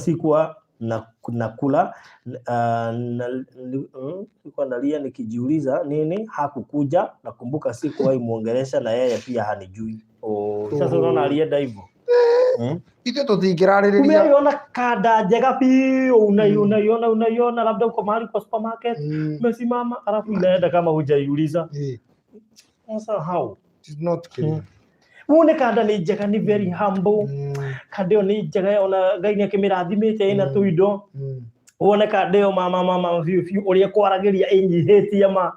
Speaker 1: na kula nilikuwa nalia nikijiuliza nini hakukuja, nakumbuka sikuwahi muongelesha na yeye pia hanijui. Sasa unaona alienda hivyo.
Speaker 2: Ito tutingiraririria.
Speaker 1: Umeona Kanda njega pio, unaiona labda uko mahali kwa supermarket, umesimama alafu inaenda kama hujaiuliza. Sasa how?
Speaker 2: It's not clear.
Speaker 1: Wone Kanda ni njega, ni very humble. Kanda ni njega, ona Ngai nĩakĩmĩrathimĩte ina tuindo. Wone Kanda mama view uria kwaragiria inyihitie ma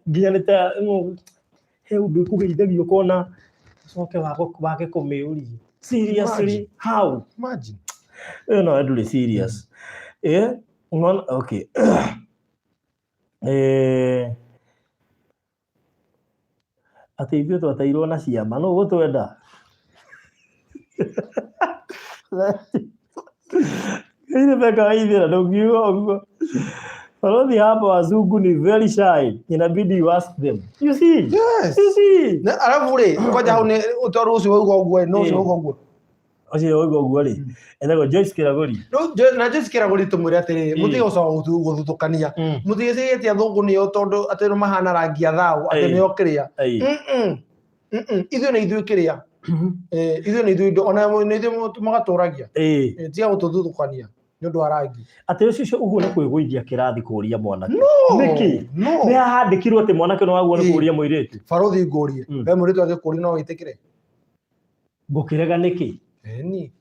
Speaker 1: nginya nita he undu kugeithagio kona soke wake kumiuri. Seriously, how?
Speaker 2: Imagine.
Speaker 1: No, I do serious. One, okay. Ati ibyo twatairwo na ciama no gutwenda. Ile beka hivi na ngiugo. Already hapa wazungu ni very shy. Inabidi you ask them. You see?
Speaker 2: Yes.
Speaker 1: You see?
Speaker 2: Na alafu ule koja hone utoruhusi wewe ugo no se ugo.
Speaker 1: Oje ugo ri. Enda Joyce Kiragori.
Speaker 2: No, na Joyce Kiragori tumuri atiri muti uco guthukania. Muti ecete athungu ni tondu atiri mahana rangi athau ati ni okiria. Ithu ni ithu kiria. Ithu ni ithu ona ni ithu magaturagia. Tia gututhukania. Ndio ndo arangi
Speaker 1: ati ucio uguo ni kwiguithia kirathi kuria mwana niki ni handikirwo ati mwana kino waguo ni kuria muiritu
Speaker 2: farothi ngurie we muiritu ati kuria no witikire
Speaker 1: ngukirega niki
Speaker 2: ni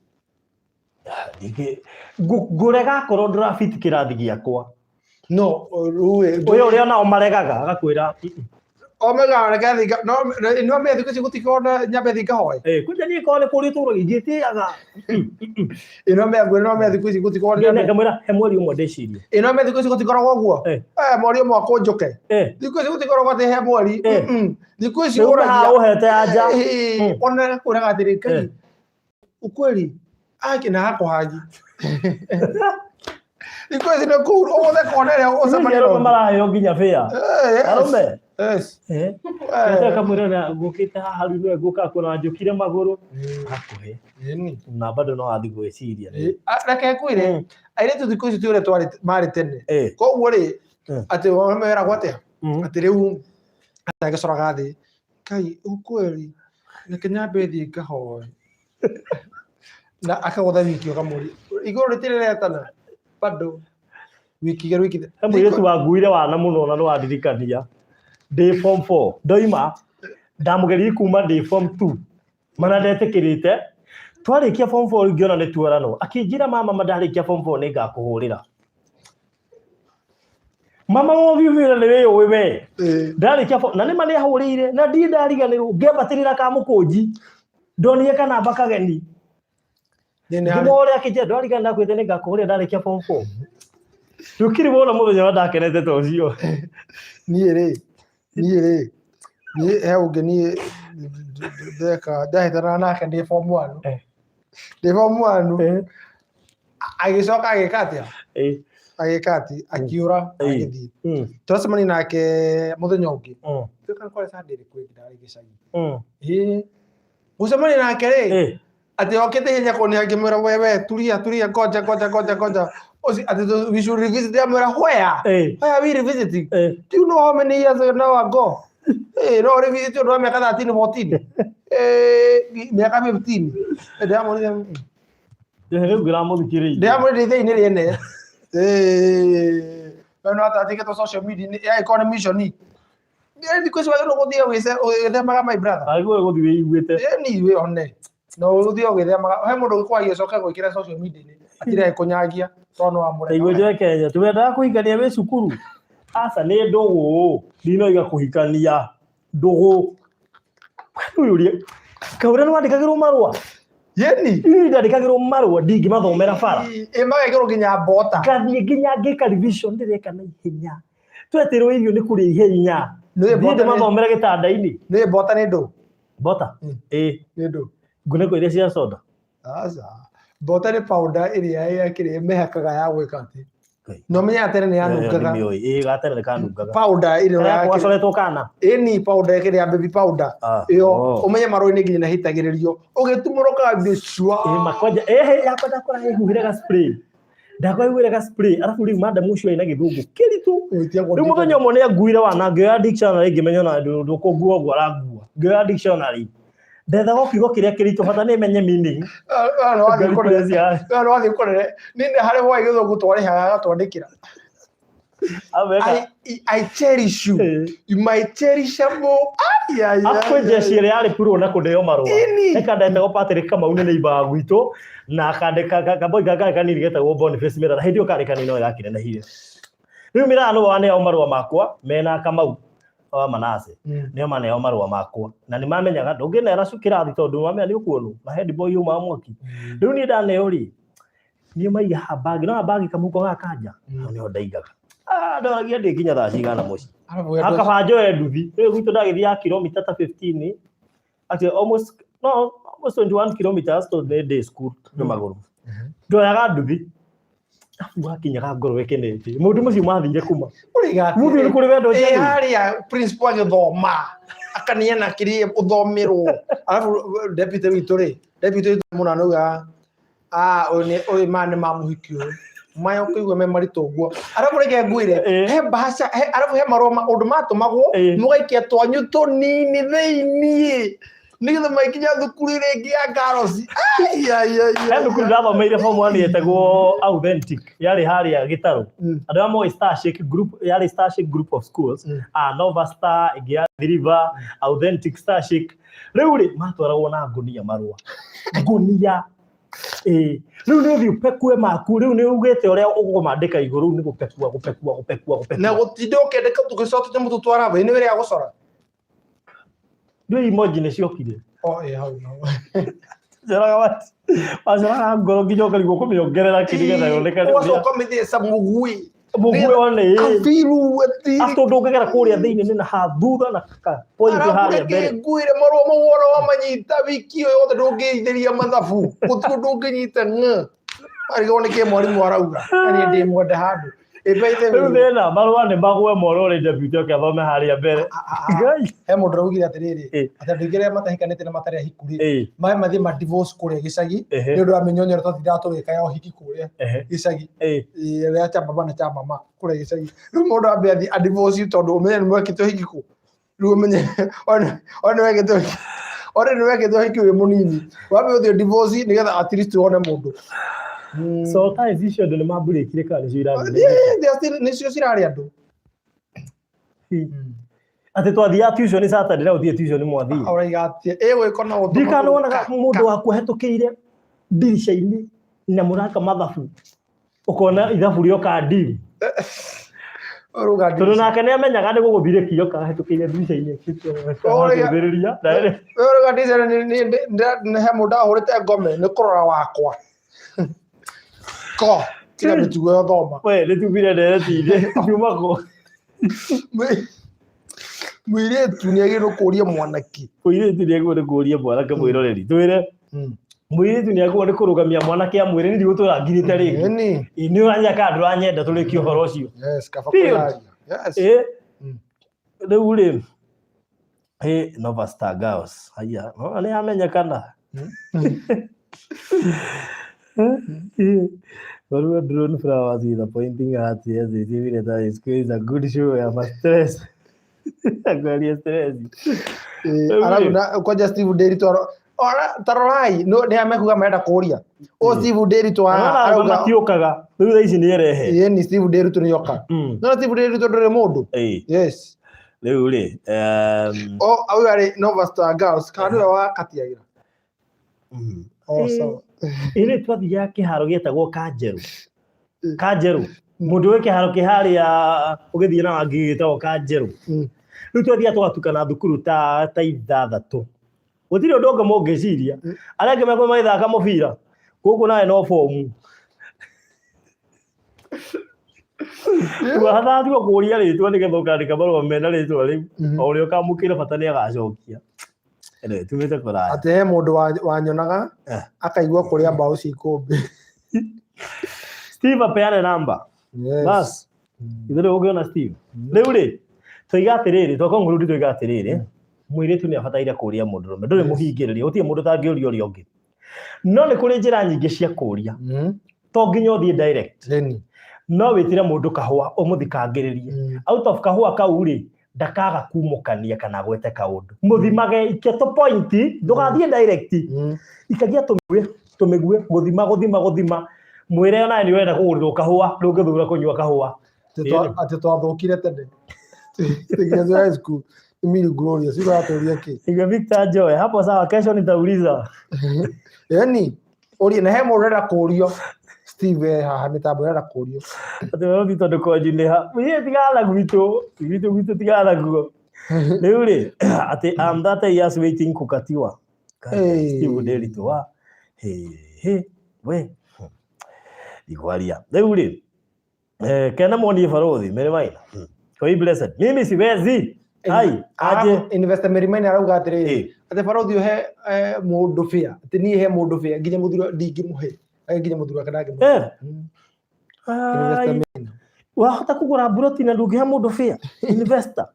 Speaker 1: niki ngurega korwo ndurafiti kirathi giakwa
Speaker 2: no ruwe
Speaker 1: uyo uria nao maregaga agakwira
Speaker 2: omega regathi no me thiku cigutikona nyambe thikahoe
Speaker 1: kuja ni kone kuri turo igiti aga
Speaker 2: ino me thiku cigutikona
Speaker 1: nyambe ngamwira he mweri umwe ndecirie
Speaker 2: ino me thiku cigutikoragwo guo mweri umwe akunjuke thiku cigutikoragwo ati he mweri thiku ciguragia
Speaker 1: uhete anja
Speaker 2: ona kuraga atiri kai ukweli akina hako haji thiku cino kuru othe konere osamaniro
Speaker 1: marayo nginya fea arume.
Speaker 2: Yes.
Speaker 1: Kata kamera gukita haru no guka kuna njukire maguru hakuhe. Na bado no athi gwiciria.
Speaker 2: Reke kwire aire tu thikũ ici tiure twari mari tene. Koguo ri ati wamera gwate ati riu atagicoraga thi kai ukweli reke nyambe thi ngahoe. Na akagotha wiki okamuri iguru ritireretana bado wiki geru wiki.
Speaker 1: Kamwire tu waguire wana muno na no adirikania. Day form 4 ndoima ndamugeri kuma day form 2 mana ndetikirite twarikia form 4 ngiona ni tuarano akinjira mama madarikia form 4 ni ngakuhurira mama wovivira ni wewe ndarikia na ni mani ahurire na ndi ndariganirwo ngebatirira ka mukunji ndonire kana bakageni ndimore akije ndwarigana kwite ni ngakuhurira ndarikia form 4 tukiri bona muthenya wa ndakenete tocio
Speaker 2: ni he ugeni deka dahitana nake ndi form 1 ndi form 1 agicoka agikatia agikati akiura agithi twacemani nake muthenya ungi tuka kore sandiri kwingira gicagi gucemani nake ri ati okete hinya koni agimwira wewe tulia koja osi ati we should revisit them where we revisiting do you know how many years now ago no revisit you know miaka 13 14 miaka 15 ndamo ni
Speaker 1: ndio gramo dikiri
Speaker 2: ndamo ni thini riene no atatike to social media ya economy shoni ndi kweswa no gothia wese themaga my brother
Speaker 1: aigo gothia igwete
Speaker 2: ni we one no gothia gwithemaga he mundu kwa gicoka gwikira social media ni atire kunyagia tono amure
Speaker 1: igwe je Kenya tumendaga kuhikania we cukuru asa ni ndugu ndino iga kuhikania ndugu uyurie kaura no andikagirwo marwa
Speaker 2: yeni
Speaker 1: ndandikagirwo marwa ndingi mathomera bara
Speaker 2: magagirwo nginya bota
Speaker 1: kathie nginya ngika revision ndireka na ihenya twetirwo irio ni kuri ihenya ndinde mathomera gitanda-ini
Speaker 2: ni bota ni ndu
Speaker 1: bota
Speaker 2: ni ndu
Speaker 1: ngune ko iria cia soda
Speaker 2: asa bota ni powder iria yakire mehakaga ya gwika ati no menya atere ni anungaga
Speaker 1: gatere ni kanungaga
Speaker 2: powder iria
Speaker 1: yakoretwo kana
Speaker 2: ni powder ikire ya baby powder iyo umenye maroi-ini nginya hitagiririo ugitumũrũka bicua
Speaker 1: makoja yakoja kora hihuhire ga spray ndakwaiguire ga spray arafu riu madam ucio ina githungu kiritu riu muthenya umwe ni anguire wanangio ya dictionary ngimenya na ndukungua gwa rangua ngio ya dictionary ndetha gokigo kiria kiritu bata ni menye meaning
Speaker 2: no wathi korere ninde hari wa githungu twarihaga gatwandikira I cherish you. You might cherish amo.
Speaker 1: Akwe jeshi ile yale puro na kundeo marua. Ekanda etago Patrick kama une ni iba gwito na kandeka kaboy gaga kaniri getagwo Boniface mera na hindio kare kanino yakire na hiyo. Riu mira no wane o marua makwa mena Kamau wa Manase. Nio mane o marua makwa na ni mamenyaga ndunginera cukirathi tondu mamenya ni ukuonu na head boy uma mwaki. Riu ni ndane uri ni maiga habagi no habagi kamuko gakanja ni ondaigaga. Ndoragia ndikinya thaa cigana muci akabanjo enduthi riu gwitu ndagithia kilomita ta 15 actually almost 21 kilometers to the day school no maguru ndoyaga nduthi wakinyaga ngoro wekenete mundu mucio mathire kuma mundu uri kuri wendo
Speaker 2: njani haria principal agithoma akaniana kiri uthomirwo alafu deputy witu muna nuga oy mane mamuhikio mayo kuigwa me marito guo arabu rege nguire he bahasha arabu he maroma undu matumagwo mugaikia twanyu tunini theini nigitha maikinya thukuru ringi ya Garosi
Speaker 1: he thukuru ndathomeire form 1 yetagwo authentic yari haria Gitaru andu amwe Starship group yari Starship group of schools Nova Star igia River authentic Starship riu ri matwaragwo na ngunia marua ngunia riu ni uthi upekue maku riu ni ugite uria ugumandika iguru ni gupekua
Speaker 2: na gutinde ukendeka tugicote mutu twara we ni wiri ya gucora
Speaker 1: ndio emoji ni ciokire
Speaker 2: hau no
Speaker 1: jaraga wati azara ngoro nginya karigo kumiongerera kirigetha yoneka
Speaker 2: waso komithie samugui
Speaker 1: mugwe one
Speaker 2: afiru ati
Speaker 1: asto ndogegera kuria thiini ni na hathutha na kaka point haria mbere
Speaker 2: nguire marwa muworo wa manyita wiki yothe ndungiithiria mathabu gutu ndunginyita arigone mwarimu arauga ani ndi mwende handu
Speaker 1: riu thina marwa ni magwe moro ri deputy akathome haria mbere
Speaker 2: ngai he mundu raugire atiriri atandikire matahikanite na matari hikuri mai mathi ma divorce kure gicagi ni undu amenyonyera twathira turika ya hiki kure gicagi ya cha baba na cha mama kure gicagi riu mundu ambe a divorce tondu umenye ni mwekito hiki ku riu umenye ona wekito hiki we munini wabe uthio divorce nigetha at least wone mundu
Speaker 1: so ta vision de ma breakire ka ni ira
Speaker 2: ni cio cirari andu
Speaker 1: ate twathia tuition Saturday na uthie tuition mwathi
Speaker 2: auraigatie gwiko na
Speaker 1: uthu ndikana wona mundu wakuhetukire dirisha-ini na muraka mathabu ukona ithabu rio ka ndiri tondu nake ni amenyaga ni guguthire kio kahetukire dirisha-ini kitio kuthiriria
Speaker 2: uruga dirisha ni he mundu ahurite ngome ni kurora wakwa ko kila mitugo ya thoma
Speaker 1: we le tubire nderetire nyumako
Speaker 2: Muiritu ni agiro kuria mwanaki
Speaker 1: Muiritu ni agiro kuria mwanake mwiroreri twire Muiritu ni agiro kurugamia mwanake amwire ndi gutura ngirite ringi ni uranya kandu anyenda turiki uhoro ucio
Speaker 2: kafakularia
Speaker 1: riu ri Nova Star Girls haya ni amenyekana What drone flowers with a pointing at yes, they see that it's a good show. I'm a stress. I'm very stress.
Speaker 2: Arabu kwa Steve Deri to ora tarorai no ni amekuga maenda kuria o Steve Deri to
Speaker 1: arabu matiokaga riu ici ni erehe
Speaker 2: ye ni Steve Deri to nyoka no Steve Deri to ndore mundu yes
Speaker 1: riu ri
Speaker 2: au ari Nova Star Girls kandu wa katiagira so
Speaker 1: ile twathia kiharo gietagwo Kanjeru mundu we kiharo kiharia ugithie na wangi gitagwo Kanjeru riu twathia twatukana thukuru ta ithathatu gutiri undu ungi mungiciria aria angi mekwo maithaka mubira guku nae no fomu tuhathathio kuria ritwa nigetha ukandika marua mena ritwa riu o rio kamukire bata ni agacokia ene tumete kuraya
Speaker 2: ate mundu wanyonaga akaigua kuria mbao cikumbi
Speaker 1: Steve apeane namba bas ithire ugiona Steve riu ri toiga atiriri twakongurundi toiga atiriri Muiritu ni abataire kuria Mundurume nduri muhingiriria utie mundu tangiuria uria ungi no ni kuri njira nyingi cia kuria to nginya uthie direct
Speaker 2: Leni.
Speaker 1: no witire mundu kahua umuthikangiririe out of kahua kau ri ndakaga kumukania kana gwete kaundu muthimage iketo point ndugathie direct ikagia tumigue guthima mwire ona ni wenda kugurirwo kahua ndungithura kunyua kahua
Speaker 2: ati twathukire tene tigiazo high school Imgn Gloria sio atoria ki
Speaker 1: iga Victor Joy hapo sawa kesho nitauliza
Speaker 2: yani ori na hemo rera kurio Steve haha mitambo rera kurio
Speaker 1: ati wewe Victor ndiko jineha wiye tigala gwito tigala guo riu ri ati am that years waiting kukatiwa Steve Derito wa we igwaria riu ri kena moni farothi mere maina koi blessed mimi siwezi hai aje
Speaker 2: investor Merimaina arauga atiri ati farothi he mundu fia ati ni he mundu fia nginya muthuro ndingi muhe nginya muthuro kanage investor Merimaina
Speaker 1: wahota kugura broti na ndugiha mundu fia investor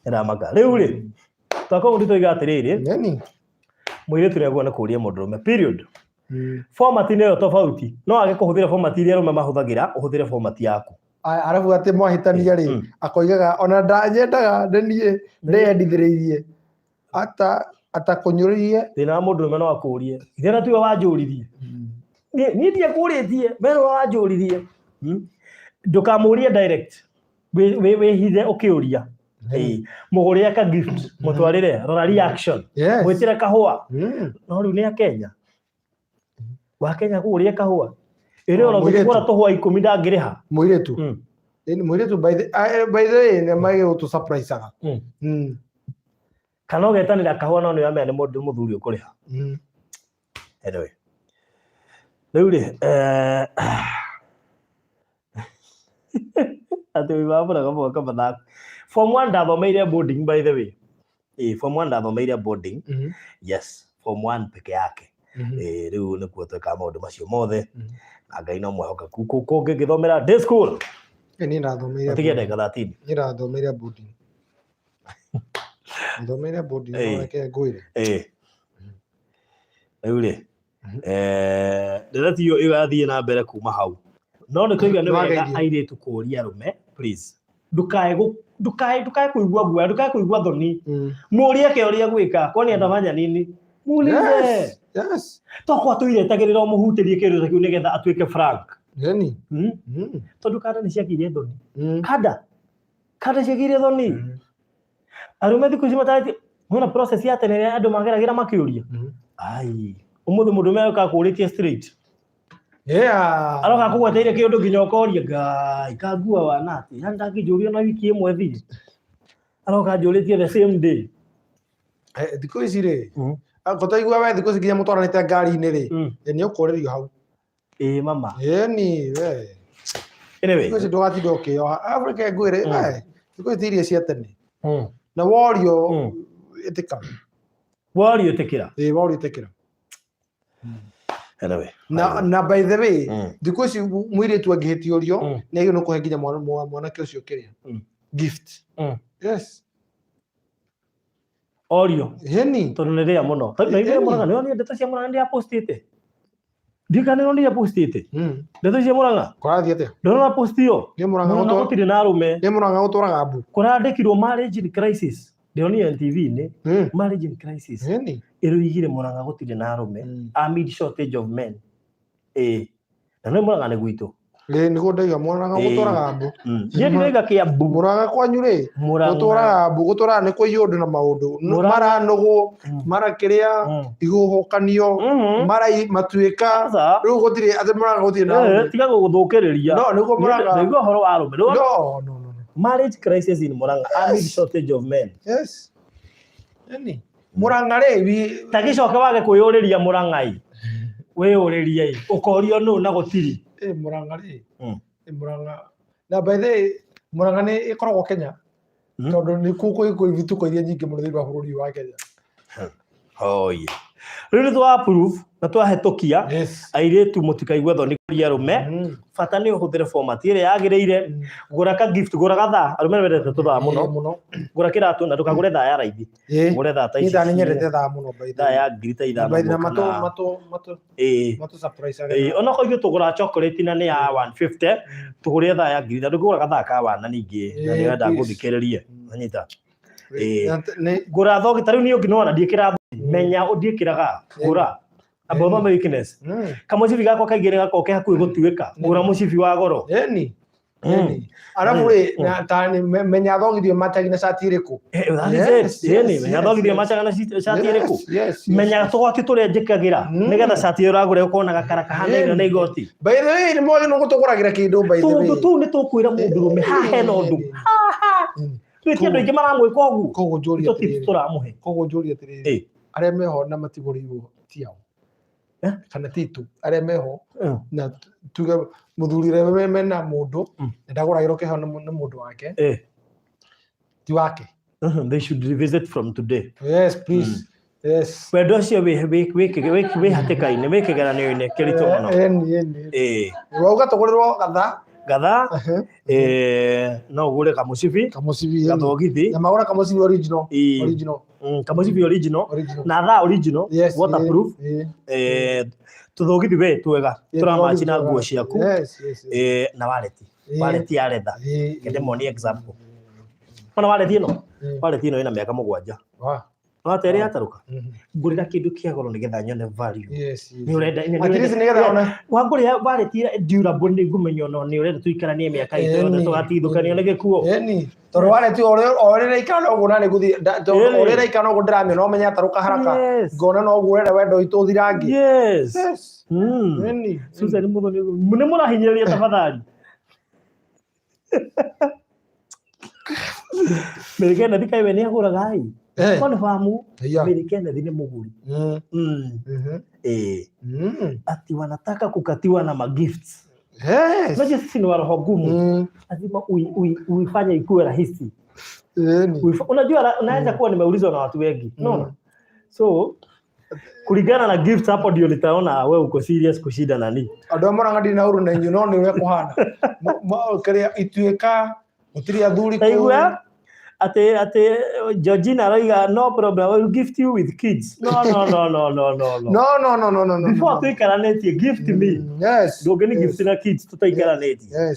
Speaker 1: era maga riu ri twako ndito iga atiriri
Speaker 2: nani
Speaker 1: Muiritu ni agwa na kuria Mundurume period format ni yo tofauti no age kuhuthira format iria rume mahuthagira uhuthire format yaku
Speaker 2: arabu ati mwahitania ri akoigaga ona ndanyendaga ndenie ndeyendithiririe atakunyuririe
Speaker 1: thina Mundurume no akurie ithena tuwe wanjuririe ni ndie kuritie mero wanjuririe ndukamurie direct we hithe ukiuria muguria ka gift mutwarire rora reaction gwitira kahua no riu ni a Kenya wa Kenya kuguria kahua ire ora gukora tohua 10 ndangiriha
Speaker 2: Muiritu Muiritu by the way ne mage utu surprise aga
Speaker 1: kana ugetanira kahua no ni amene mundu muthuri ukuriha anyway riu ri ati wibabura kama kama form 1 ndathomeire boarding by the way form 1 ndathomeire boarding yes form 1 peke yake riu ni kuoteka maundu macio mothe Ngai no mwehoka kuko ngithomera day school
Speaker 2: ni ndathomeire
Speaker 1: tigende ga 13
Speaker 2: ni ndathomeire boarding ndathomeire boarding no ke ngwire
Speaker 1: riu ri nderetio igathie na mbere kuma hau no ni kuiga ni wega airitu kuria rume please ndukae kuigua guoya ndukae kuigua thoni murie kiuria gwika kwani andamanya nini mulize
Speaker 2: yes
Speaker 1: toko tuiretagirira muhutirie kiruta kiu nigetha atuike frank
Speaker 2: yani
Speaker 1: tondu Kanda ni ciakirie thoni Kanda ciakirie thoni arume thiku cimatati muna process ya tene andu mageragira makiuria ai umuthi mundu meoka kuritie straight aroka kugweteire kiundu nginya ukoria Ngai kangua wanati handa ngijuria na wiki imwe thiri aroka njuritie the same day
Speaker 2: thiku ici ri akotaigua we thiku ici nginya mutwaranite ngari-ini ri ni ukuririo hau
Speaker 1: mama
Speaker 2: ni we
Speaker 1: anyway
Speaker 2: thiku ici ndugatinda ukioha Africa ngwire thiku ici iria cia tene na worio itika
Speaker 1: worio tikira
Speaker 2: worio itikira
Speaker 1: anyway
Speaker 2: na by the way thiku ici Muiritu angihitiorio ni agio no kuhe nginya mwanake ucio kiria gift yes
Speaker 1: orio
Speaker 2: heni
Speaker 1: tondu ni ria muno na ire Murang'a ni oni ndeto cia Murang'a ndia postite ndikane no ndia postite ndeto cia Murang'a
Speaker 2: kwarathie atia
Speaker 1: ndona postio
Speaker 2: ni Murang'a
Speaker 1: gutiri na arume
Speaker 2: ni Murang'a guturaga mbu
Speaker 1: kurandikirwo marriage crisis ndioni NTV ni marriage crisis
Speaker 2: heni
Speaker 1: iruigire Murang'a gutiri na arume amid shortage of men na no Murang'a ni gwitu
Speaker 2: ni gundaiga Murang'a guturaga mbu
Speaker 1: ni ndiga kia mbu
Speaker 2: Murang'a kwanyu ri guturaga mbu guturaga ni kwa yundu na maundu maranogo marakiria iguhukanio marai matuika riu gutiri ati Murang'a gutiri na
Speaker 1: tiga guthukiriria
Speaker 2: no niguo Murang'a
Speaker 1: niguo horo wa arume
Speaker 2: no
Speaker 1: marriage crisis in Murang'a amid shortage of men
Speaker 2: yes yani Murang'a ri
Speaker 1: tagicoke wage kuyuriria Murang'ai wiyuririe ukorio no na gutiri
Speaker 2: Murang'a ri Murang'a na by the way Murang'a ni ikoragwo Kenya tondu ni kuko iko vituko iria nyingi muno thiini wa bururi wa Kenya
Speaker 1: oye Riu ni twa approve na twahetokia airetu mutikaigwe thoni kuria rume bata ni uhuthire format ire yagirire gura ka gift gura ka tha arume wendete tuthaa muno gura kiratu na ndukagure tha ya raithi gure tha ta ici
Speaker 2: ni nyerete tha muno by
Speaker 1: tha ya ngirita ithano
Speaker 2: by mato surprise
Speaker 1: ona ko tugura chocolate na ni ya 150 tugure tha ya ngirita ndugura ka tha ka wana ningi na ni wenda guthikiririe anyita gura thogi tariu ni unginona ndiikira menya undiikiraga gura abotho weakness kamucibi gako kaigire gako ke hakuhi gutuika gura mucibi wa goro
Speaker 2: eni arabu ri na tani menya thogithio matagi na shati iriku
Speaker 1: eni menya thogithio matagi na shati iriku menya tugoti turia njikagira nigetha shati uragure ukona gakara kahana na igoti
Speaker 2: by the way ni moyo no gutuguragira kindu by the way
Speaker 1: tu ni tukwira mundurume ha hena undu twiti andu ingi maramwika ugu
Speaker 2: kogo njuria
Speaker 1: tips turamuhe
Speaker 2: kogo njuria tiriri aria meho na matiguriirwo tiao kana titu aria meho na tuge muthurire mena mundu ndaguragirwo keho na mundu wake ti wake
Speaker 1: they should revisit from today.
Speaker 2: Yes please. Yes
Speaker 1: wendo cio we hatikaine we kigeranio-ini kirito muno
Speaker 2: wauga tugurirwo gatha
Speaker 1: no ugure kamucibi gathogithi
Speaker 2: na magura kamucibi original
Speaker 1: kamucibi original na tha original waterproof tuthogithi we twega turamachi na nguo ciaku na waleti ya leather kende moni example ona waleti ino ina miaka 7 no tere ataruka ngurira kindu kia goro nigetha nyone value ni urenda
Speaker 2: at least nigetha ona
Speaker 1: wangurira waleti durable ni ngumenyo no ni urenda tuikaranie miaka ito tugatithukania ni gikuo
Speaker 2: toro waleti orira ikano guna ni guthi orira ikano gundramio no menya ataruka haraka ngona no gurenda wendo ituthirangi
Speaker 1: eni Susan muthoni mune murahinyiriria tafadhali Merikena thikai we ni agura gai Kone famu Merikena thine muguri ati wanataka kukatiwa na magifts unajua sisi ni waroho gumu lazima uifanye ikuwe rahisi unajua unaweza kuwa nimeulizwa na watu wengi unaona so kulingana na gifts hapo ndio nitaona wewe uko serious kushida nani
Speaker 2: andu amoranga ndina uru na inyu no ni we kuhana karea ituika utiri athuri
Speaker 1: ku ate Georgina roiga no problem I will gift you with kids no before tuikaranĩtie gift me ndũngĩni gift na kids tutaikaranĩtie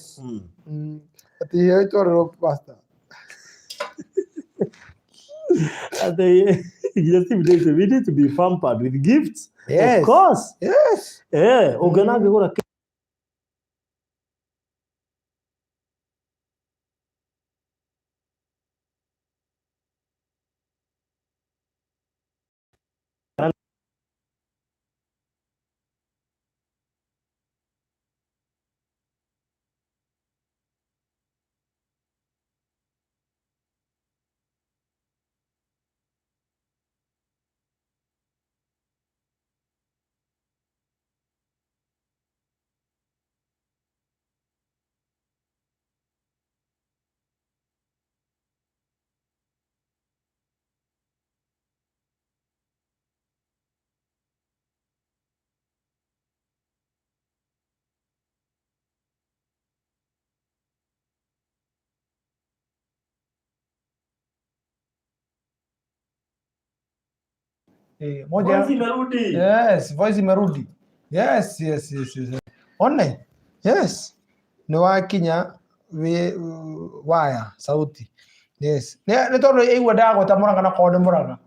Speaker 2: ati hiyo itoro pasta
Speaker 1: ate we need to be pampered with gifts of course ũngĩnangĩgũra
Speaker 2: moja voice imerudi yes one ni wakinya we waya sauti ne tondu igwa ndagweta muranga na kone muranga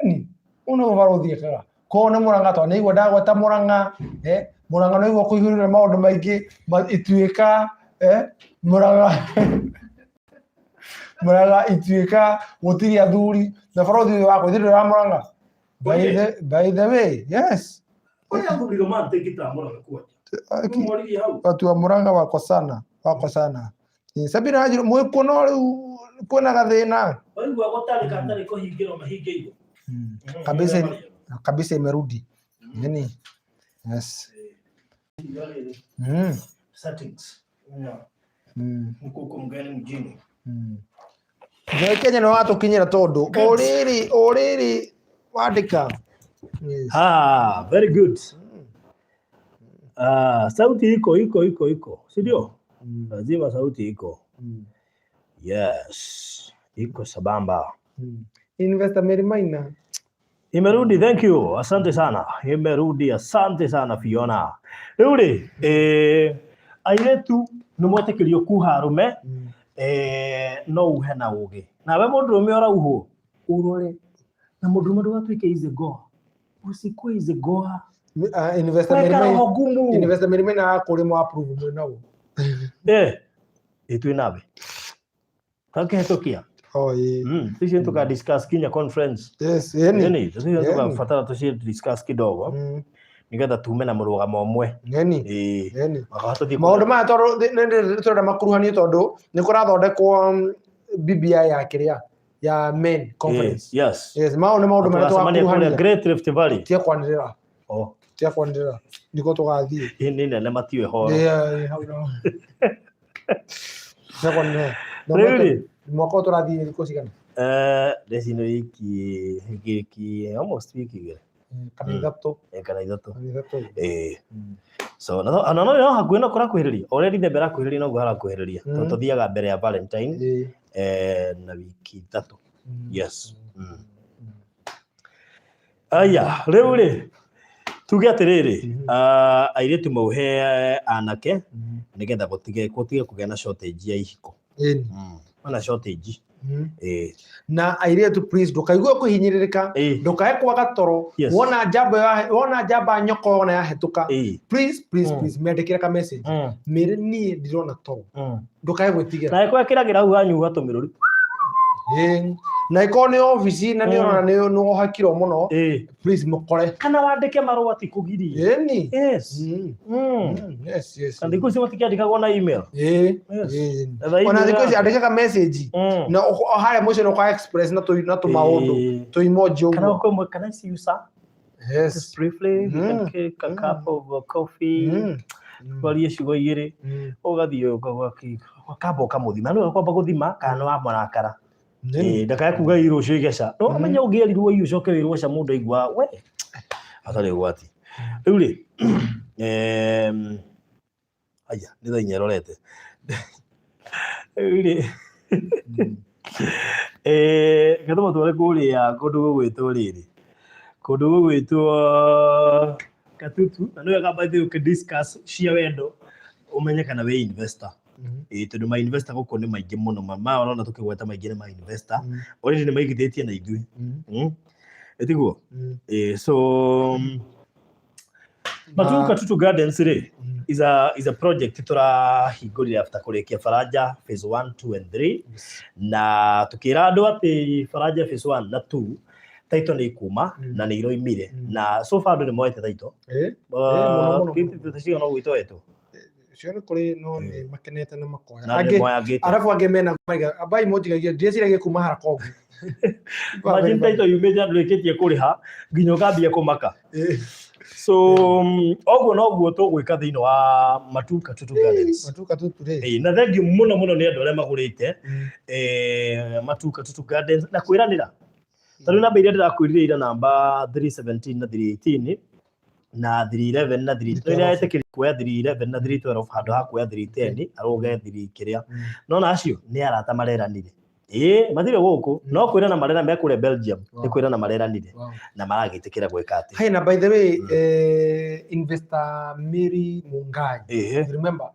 Speaker 2: ni uno varothie kaga kone muranga to ne igwa ndagweta muranga muranga no igwa kuihurira maundu maingi ituika muranga ituika gutiri athuri na varothie wako thirira muranga by the way yes
Speaker 1: athuri romantic itamuranga kwa
Speaker 2: watu wa muranga wako sana sabira hajiru mwe kono kuna gathina
Speaker 1: waigwa gotari katari kuhingiro mahingeiro
Speaker 2: kabisa imerudi nini yes
Speaker 1: settings mkuko mgani mjini
Speaker 2: Kenya no atukinyira tondu oriri wandika Yes.
Speaker 1: Very good. Sauti iko. Si ndio? Lazima sauti iko. Yes. Iko sabamba.
Speaker 2: Investor Mary Maina.
Speaker 1: Imerudi, thank you. Asante sana. Imerudi, asante sana Fiona. Rĩu airetu nĩ mwetĩkĩrio kuha arũme no uhe na ũgĩ. Nawe mũndũrũme ũrauhwo urore na mũndũrũme ndũgatuĩke ize goa. Usikue ize goa.
Speaker 2: Investor Mary Maina akũrĩ mwa approve mwĩnaguo.
Speaker 1: Itui nawe. Kakĩhetũkia. Tucio tuka discuss kinya conference.
Speaker 2: Yes,
Speaker 1: tucio tukabatara tucio discuss kidogo. Nigetha tume na mũrũgamo ũmwe.
Speaker 2: Maũndũ maya tondũ nĩndĩrenda makuruhanio tondũ nĩ kũrathondekwo BBI ya kĩrĩa ya men conference.
Speaker 1: Yes.
Speaker 2: Maũndũ nĩ maũndũ marĩa tũgakuruhania.
Speaker 1: Great Rift Valley.
Speaker 2: Tia kwanĩrĩra. Tia kwanĩrĩra. Nĩko tũgathiĩ.
Speaker 1: Nĩ nene matiwe horo.
Speaker 2: Tia kwanĩrĩra. Mwaka tũrathiĩ thikũ cigana?
Speaker 1: Ndecino wiki almost wiki igĩrĩ.
Speaker 2: Kana ithatũ.
Speaker 1: So no hakuhĩ no kũrakuhĩrĩria. Already nĩ mbere kuhĩrĩria no harakuhĩrĩria. Tũthiaga mbere ya Valentine na wiki ithatũ. Yes. Aya, rĩu tuge atĩrĩrĩ, airĩtu mauhe anake nĩgetha gũtige kũgĩa na shortage ya ihiko. Ona shortage.
Speaker 2: Na airĩtu please ndũkaigue kũhinyĩrĩrĩka, ndũkae kwaga toro, wona njamba nyoko ona yahetũka, please mendekĩre ka message mĩrĩ niĩ ndirona toro, ndũkae gwĩtigĩra.
Speaker 1: Na ĩkwĩkĩragĩra hau hanyu hatũmĩrũri.
Speaker 2: Na ĩkorwo nĩ ofici na nĩ ũrona nĩ wohakirwo mũno, please mũkore. Kana
Speaker 1: wandĩke marũa ti kũgiria. Yes. Kana thikũ ici matikĩandĩkagwo na email.
Speaker 2: Ona thikũ ici andĩka ka message na harĩa mũico no kwa express na tũmaũndũ tũimoji ũguo.
Speaker 1: Kana ũkũmwe can I see you sir? Yes. Just briefly, we can take a cup of coffee. Twarie ciugo igĩrĩ. Ũgathiĩ ũkamba ũkamũthima. Nĩ ũkwamba gũthima kana wa marakara. Ndakae kuga iro ũcio igeca. No amenye ũngĩerirwo iyo ũcoke wĩrwo ca mũndũ aigua we. Atarĩ ũgwati. Rĩu aya nĩ thaa inya rorete. Rĩu gatũma tware kũrĩa kũndũ gũgwĩtwo rĩrĩ. Kũndũ gũgwĩtwo Katutu. Na nĩ wega by the way ũkĩdiscuss cia wendo ũmenye kana we investor. Tondũ ma investor gũkũ nĩ maingĩ mũno ma ũrona tũkĩgweta maingĩ nĩ ma investor already nĩ maigithĩtie na ithuĩ etiguo so Katutu Gardens is a project tũrahingũrire after kũrĩkia Faraja phase 1 2 and 3 na tũkĩra andũ atĩ Faraja phase 1 na 2 taito nĩ ikuma na nĩ iroimire na so far andũ nĩ moete taito no gwĩtwo
Speaker 2: cio nĩ kũrĩ no nĩ makenete na makoya arabu angĩ mena abai mojigagia ndĩciragia kuma haraka ũguo
Speaker 1: imagine taito yumĩte andũ rĩkĩtie kũrĩha nginya ũkambia kũmaka so ũguo noguo tũgwĩka thĩinĩ wa Katutu Gardens na thengiũ mũno nĩ andũ arĩa magũrĩte Katutu Gardens na kwĩranĩra tondũ namba iria ndĩrakwĩrire ira namba 317 na 318 na 311 na 312 ĩrĩa etĩkĩrĩte kuoya 311 na 312 handũ ha kuoya 310 aroge 3 kĩrĩa nona acio nĩ arata mareranire matirĩ gũkũ no kwĩrana marera me kũrĩa Belgium nĩ kwĩrana mareranire na maragĩtĩkĩra gwĩka atĩ.
Speaker 2: Hey, na by the way investor Mary Mungai, you remember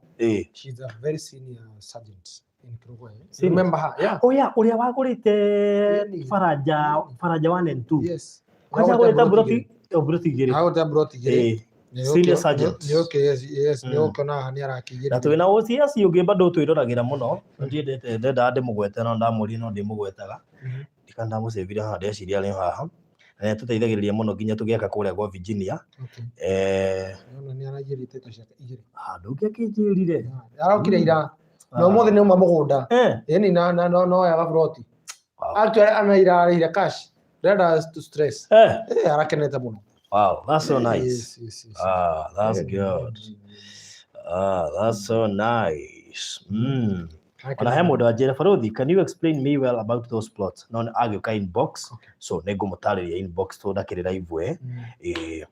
Speaker 2: she's a very senior sergeant in Kirugu. Remember her? Yeah.
Speaker 1: Oh yeah, ũrĩa wagũrĩte Faraja 1 and 2. Yes. Kwaja gũrĩte Broti igĩrĩ. Senior sergeant.
Speaker 2: Yes, nĩ ũkona nĩ arakĩgĩra.
Speaker 1: Na twĩna OCS ũngĩ bado twĩroragĩra mũno. Ndiendete ndenda ndĩmũgwete no ndamũri no ndĩmũgwetaga. Ndikanda mũcevira haha ndeciria arĩ haha. Na tũteithagĩrĩria mũno nginya tũgĩaka kũrĩa kwa Virginia.
Speaker 2: Nona nĩ aragĩrĩte ta ciake igĩrĩ.
Speaker 1: Ndũngĩakĩnjĩrire.
Speaker 2: Arokire ira. No mũthĩ nĩ uma mũgũnda. Eni no yaga Broti. Actually anaira cash. That to stress. Arakenete mũno.
Speaker 1: Wow, that's so nice. Yes. That's good. That's so nice. Ona he mundu ajira Farothi, can you explain me well about those plots? Non agioka inbox. Okay. So nego mutariria inbox to ndakirira live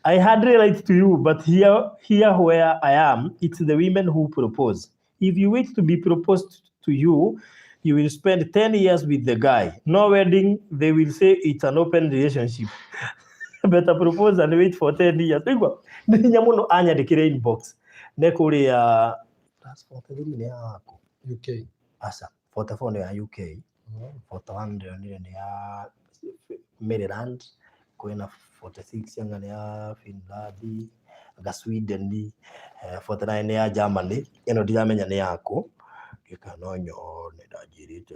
Speaker 1: I had relate to you, but here where I am, it's the women who propose. If you wait to be proposed to you, you will spend 10 years with the guy. No wedding, they will say it's an open relationship. Better propose and wait for 10 years. Ninya muno anyandikire inbox. Nikuuria passport ni yako
Speaker 2: UK.
Speaker 1: Asa, 44 ni ya UK. 41 ni ya Maryland. Kwena 46 yanga ni ya Finland, ga Sweden, 49 ni ya Germany. Ino ndiramenya ni yako. Gikanonyo ni ndajirite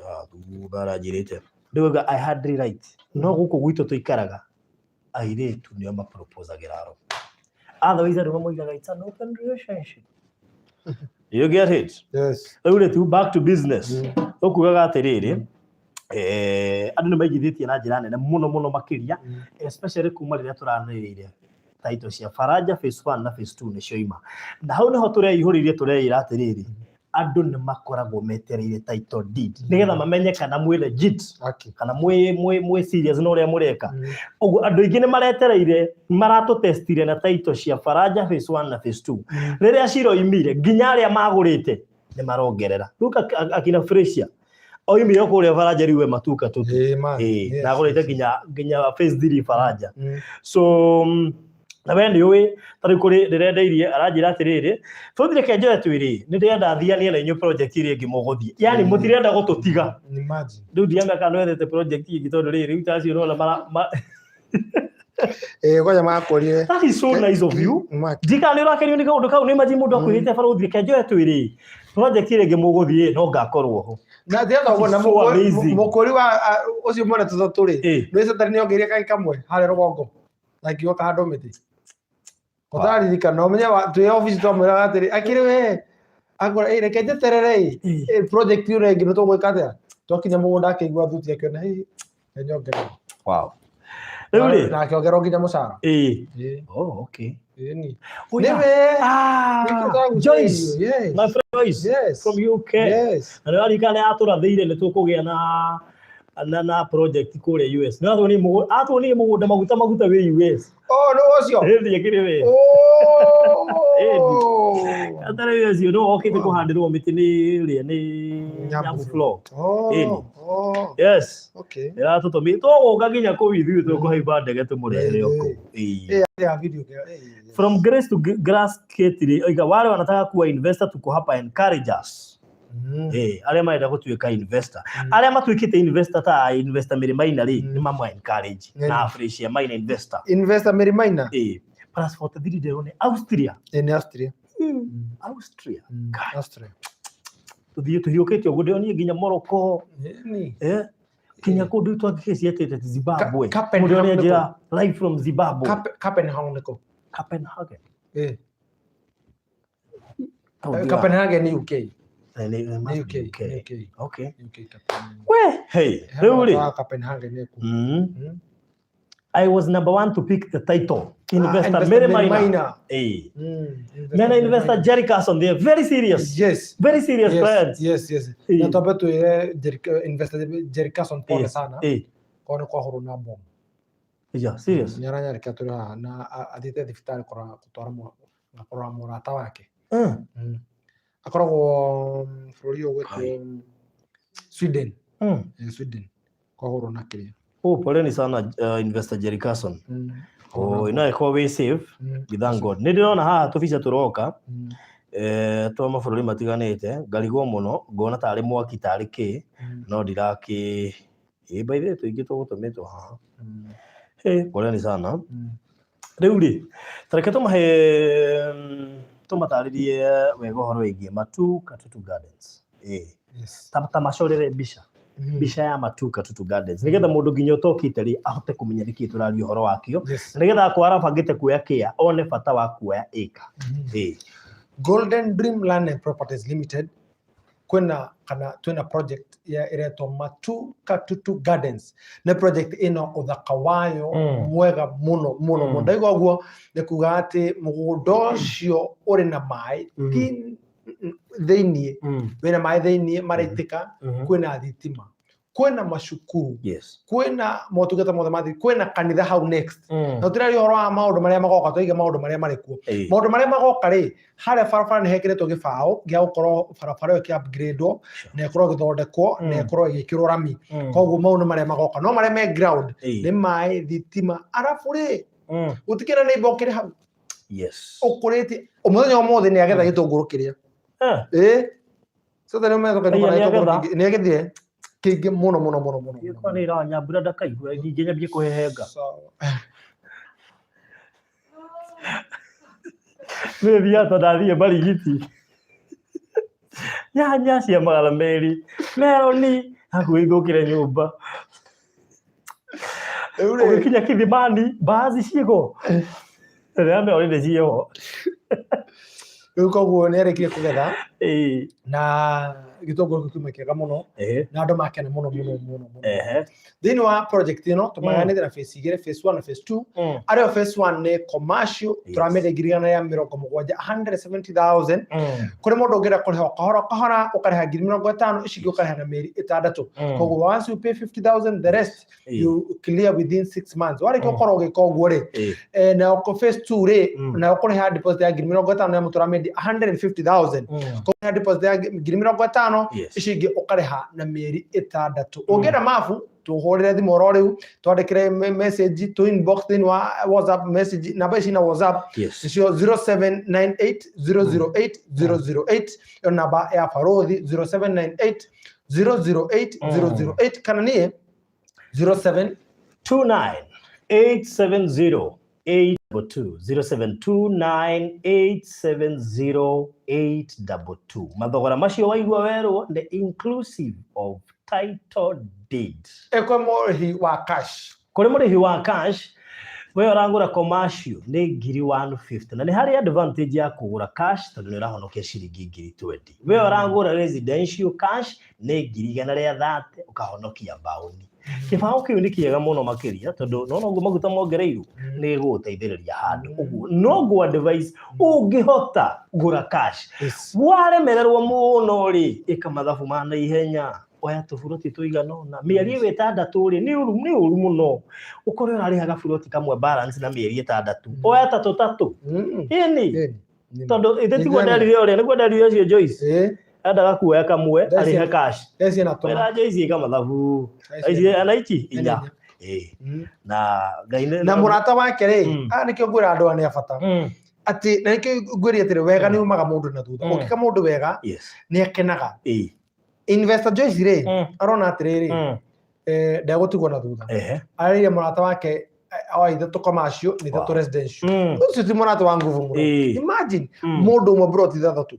Speaker 1: barajirite. Ndiga I had right. No guko gwito tuikaraga. Airetu ni amba propose agiraro. Otherwise I remember it's an open relationship. You get it?
Speaker 2: Yes.
Speaker 1: Airetu back to business. Okugaga atiriri andu nimagithitie na njira nene muno makiria, especially kuma riria turanirire title cia Faraja phase 1 na phase 2 ni cioima. Na hau niho tureihuririe tureira atiriri andu ni makoragwo metereire title deed nigetha mamenye kana mwe legit kana mwe serious no ria mureka. Ugu andu ingi ni maretereire maratu testire na title cia Faraja phase 1 na phase 2 riria ciro imire nginya aria magurite ni marongerera. Luka akina Freshia oimire kuria Faraja riwe matuka tutu na gurite nginya phase 3 Faraja. So na wendi we tari kuri ndirendeirie aranjira atiriri tuthire kenjo twiri ni ndirenda thiania na inyo project iri ngi muguthie, yani mutirenda gututiga.
Speaker 2: Imagine
Speaker 1: ndu ndianga kana wethete project ingi tondu riri uta cio no mara
Speaker 2: goja makorire.
Speaker 1: That is so nice of you. Dika ni rakenio ni kaundu kau ni maji mundu akwirite Farothi kenjo twiri project iri ngi muguthie no ngakorwo ho
Speaker 2: na thiaga wona mukori wa ucio mwana tuturi ndu tari ni ongeire kai kamwe hare rugongo like yoka hando miti otaririka no menya tu office to mwira atiri akiri we agora reke njeterere project ire ngi no to gwika atia tokinya mugunda akigwa thuti akiona enyongera.
Speaker 1: Wow.
Speaker 2: Really? Na kiongero nginya mucara.
Speaker 1: Oh, okay.
Speaker 2: Ni.
Speaker 1: Joyce.
Speaker 2: Yes.
Speaker 1: My friend Joyce.
Speaker 2: Yes.
Speaker 1: From UK.
Speaker 2: Yes.
Speaker 1: Na ari kana aturathire ni tukugia na project kure US. Na atoni mugunda maguta we US.
Speaker 2: Oh, no ocio.
Speaker 1: Yakire we. Atare we cio no okite kuhandirwo miti ni nyamu floor.
Speaker 2: Oh.
Speaker 1: Yes.
Speaker 2: Okay.
Speaker 1: Ya tutomi to goga ginya ko withu to ko haiba ndege tumurere oko.
Speaker 2: Ya video.
Speaker 1: From grace to grass ketiri oiga wale wanataka kuwa investor tuko hapa encourage us. Aria maenda gutuika investor. Aria matuikite investor ta investor Mirimaina ri ni mamwa encourage na Freshia maina investor.
Speaker 2: Investor Mirimaina.
Speaker 1: Plus 43 derone Austria.
Speaker 2: Ni Austria.
Speaker 1: Austria.
Speaker 2: Austria.
Speaker 1: Tuhiokete ogude oni nginya Morocco. Kinya kundu twakikeci atete Zimbabwe. Mudione njira live from Zimbabwe.
Speaker 2: Copenhagen. Copenhagen UK. UK.
Speaker 1: Okay. Where? Hey, really?
Speaker 2: Copenhagen.
Speaker 1: I was number 1 to pick the title. Investor Mirimaina. Mena investor Jerry Carson, they are very serious.
Speaker 2: Yes.
Speaker 1: Very serious clients.
Speaker 2: Yes. Na tobe tu investor Jerry Carson pole sana. Kono kwa huru na bomb.
Speaker 1: Yeah, serious.
Speaker 2: Nyaranya rikatura na adite difitari kutwara murata wake. Akoragwo Florio wetu Sweden. Sweden. Kwa huru na kiria.
Speaker 1: Poleni sana investor Jerry Carson. Ina kwa we safe. Thank God. Ndirona haha tufica turoka. To mabũrũri matiganĩte ngarigwo mũno ngona tarĩ mwaki tarĩ kĩ no ndiraki by the way tuingĩ tũgũtũmĩtwo haha. Poleni sana. Rĩu rĩ tareke tumatarĩrie wega ũhoro wĩgiĩ Matuka Tutu Gardens. Ta macorere mbica ya Matuka Tutu Gardens nigetha mundu nginya utokite ri ahote kumenya niki turario horo wakio nigetha akwara bangite kuya kia one bata wa kuya eka.
Speaker 2: Golden Dream Land and Properties Limited twina project ya iretwo Katutu Gardens na project ino uthaka wayo mwega muno ndaigo guo ni kuga ati mugunda ucio uri na mai thiini wina mai thiini maraitika kwina thitima kwina macukuru kwina motungata mothe mathi kwina kanitha hau next na tirari horo wa maundu maria magoka toiga maundu maria marikuo maundu maria magoka ri haria barabara ni hekiretwo gibao gia gukorwo barabara yo ki upgrade na ikorwo githondekwo na ikorwo igikirwo rami koguo maundu maria magoka no maria me ground ni mai thitima arafu ri utikira ni ibokire hau ukuriti umuthenya omothe ni agetha gitunguru kiria so tani umethoka ni agethire kingi muno
Speaker 1: kwa ni ra nyambura ndakaigua nginge nyambie kuhehenga Maybe hata ndathie marigiti nyanya cia magara meri meroni hakuhĩ ithũkĩre nyũmba ũgĩkinya Kithimani mbaazi ciĩho rĩrĩa meroni ciĩho
Speaker 2: rĩu koguo nĩ arĩkirie kũgetha na gitunguru kiuma kiega muno na andu makena muno thini wa project ino tumaganite na phase 2 phase 1 na phase 2 ario phase 1 ni commercial turamire ngirigana ya 170,000 kuri mundu ungira kuriha kahora ukariha 50,000 icigi ukariha na meri 6 koguo once you pay 50,000 the rest you clear within 6 months wari kokoro gikoguo ri na ko phase 2 ri na ukuriha deposit ya 50,000 ya muturamire 150,000 ko deposit ya 50,000 icigi ukariha na meri 6 ungira mafu tuhorere thimu oro riu twandikire message to inbox thini wa WhatsApp message namba ici na WhatsApp nicio 0798008008 yo namba ya Farothi 0798008008 kana ni
Speaker 1: 0729870822 0729870822 mathogora macio waigua werwo the inclusive of title deed
Speaker 2: ekwe murihi wa cash
Speaker 1: kuri murihi wa cash we orangura commercial ni 150 na ni hari advantage ya kugura cash tondu ni urahonokia ciringi 20 we orangura residential cash ni 130 ukahonokia bauni kibao kiu ni kiega muno makiria tondu no ngo maguta mongereiru ni guteithiriria handu uguo no go advice ungihota gura cash waremererwo muno ri ikamathabu mana ihenya oya tuburoti tuiganona mieri 6 ri ni uru muno ukore urarihaga buroti kamwe balance na mieri 6 oya 3 ini tondu ithetigwo ndarire ore niguo ndarire ucio Joyce endaga kuoya kamwe arihe cash
Speaker 2: na
Speaker 1: tona Joyce kamathabu aici anaichi inya na gaine
Speaker 2: na murata wake ri nikio ngwira andu ane abata ati na nikio ngwiri atire wega ni umaga mundu na thutha ukika mundu wega ni akenaga investor Joyce ri arona atiriri ndagutigwo na thutha arire murata wake awa ithatu commercial ni ithatu residential ucio ti murata wa nguvu muno imagine mundu umwe bro ti ithatu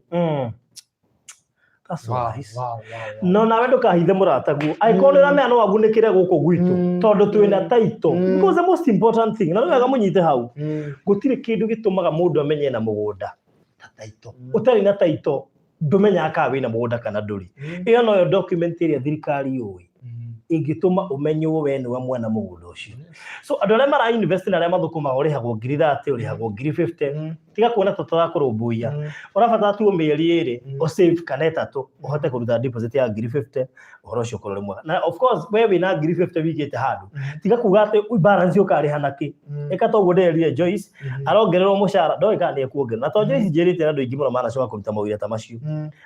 Speaker 1: no nawe ndukahithe murata guo aikonera me no agunikire guku gwitu tondu twina title because the most important thing na wega munyite hau gutire kindu gitumaga mundu amenye na mugunda ta title utari na title ndumenya aka wina mugunda kana nduri iyo no yo document ĩrĩa thirikari yoi ingituma umenywo we ni wa mwana mugunda ucio so andu arĩa mara invest na arĩa mathukuma urihagwo 30 urihagwo 50 tiga kuona tutakurumbuia urabata tu mieri 2 o save kana 3 uhote kuruta deposit ya 50 uhoro ucio kurore mwa na of course we wina 50 wigite handu tiga kuga ati balance ukariha naki eka to guderie Joyce arongererwo mushara ndoe kandi ekuongerera na to Joyce njirite na ndu ingi muno mana coka kuruta mawira ta macio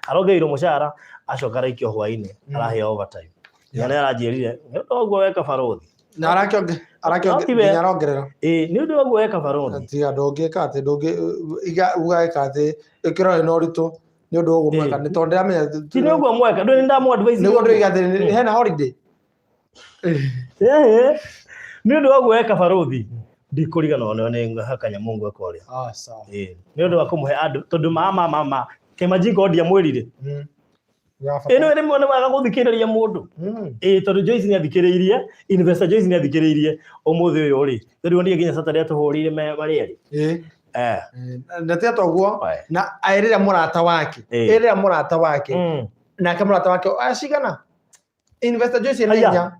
Speaker 1: arongererwo mushara acoka raikio hwaini arahia overtime yana arajirire ndogo weka Farothi
Speaker 2: na arakio nyarongerera
Speaker 1: ni ndu wago weka Farothi
Speaker 2: ti andonge kate ndonge iga ugaeka ati ikiro no rito ni ndu wago mweka ni tonde amenya
Speaker 1: ti ni wago mweka ndu ni ndamu advice
Speaker 2: ni ndu iga hena holiday
Speaker 1: ni ndu wago weka Farothi ndikuriga no ne hakanya Mungu akoria
Speaker 2: sawa
Speaker 1: ni ndu wakumuhe andu tondu mama kemajingo ndia mwirire eno ere mwana waga guthikiriria mundu tondu Joyce ni athikiriirie investor Joyce ni athikiriirie umuthi uyu ri ndu ni nginya Saturday atuhurire bari eri
Speaker 2: na teto guo na airira murata wake na kamurata wake ashigana investor Joyce nenya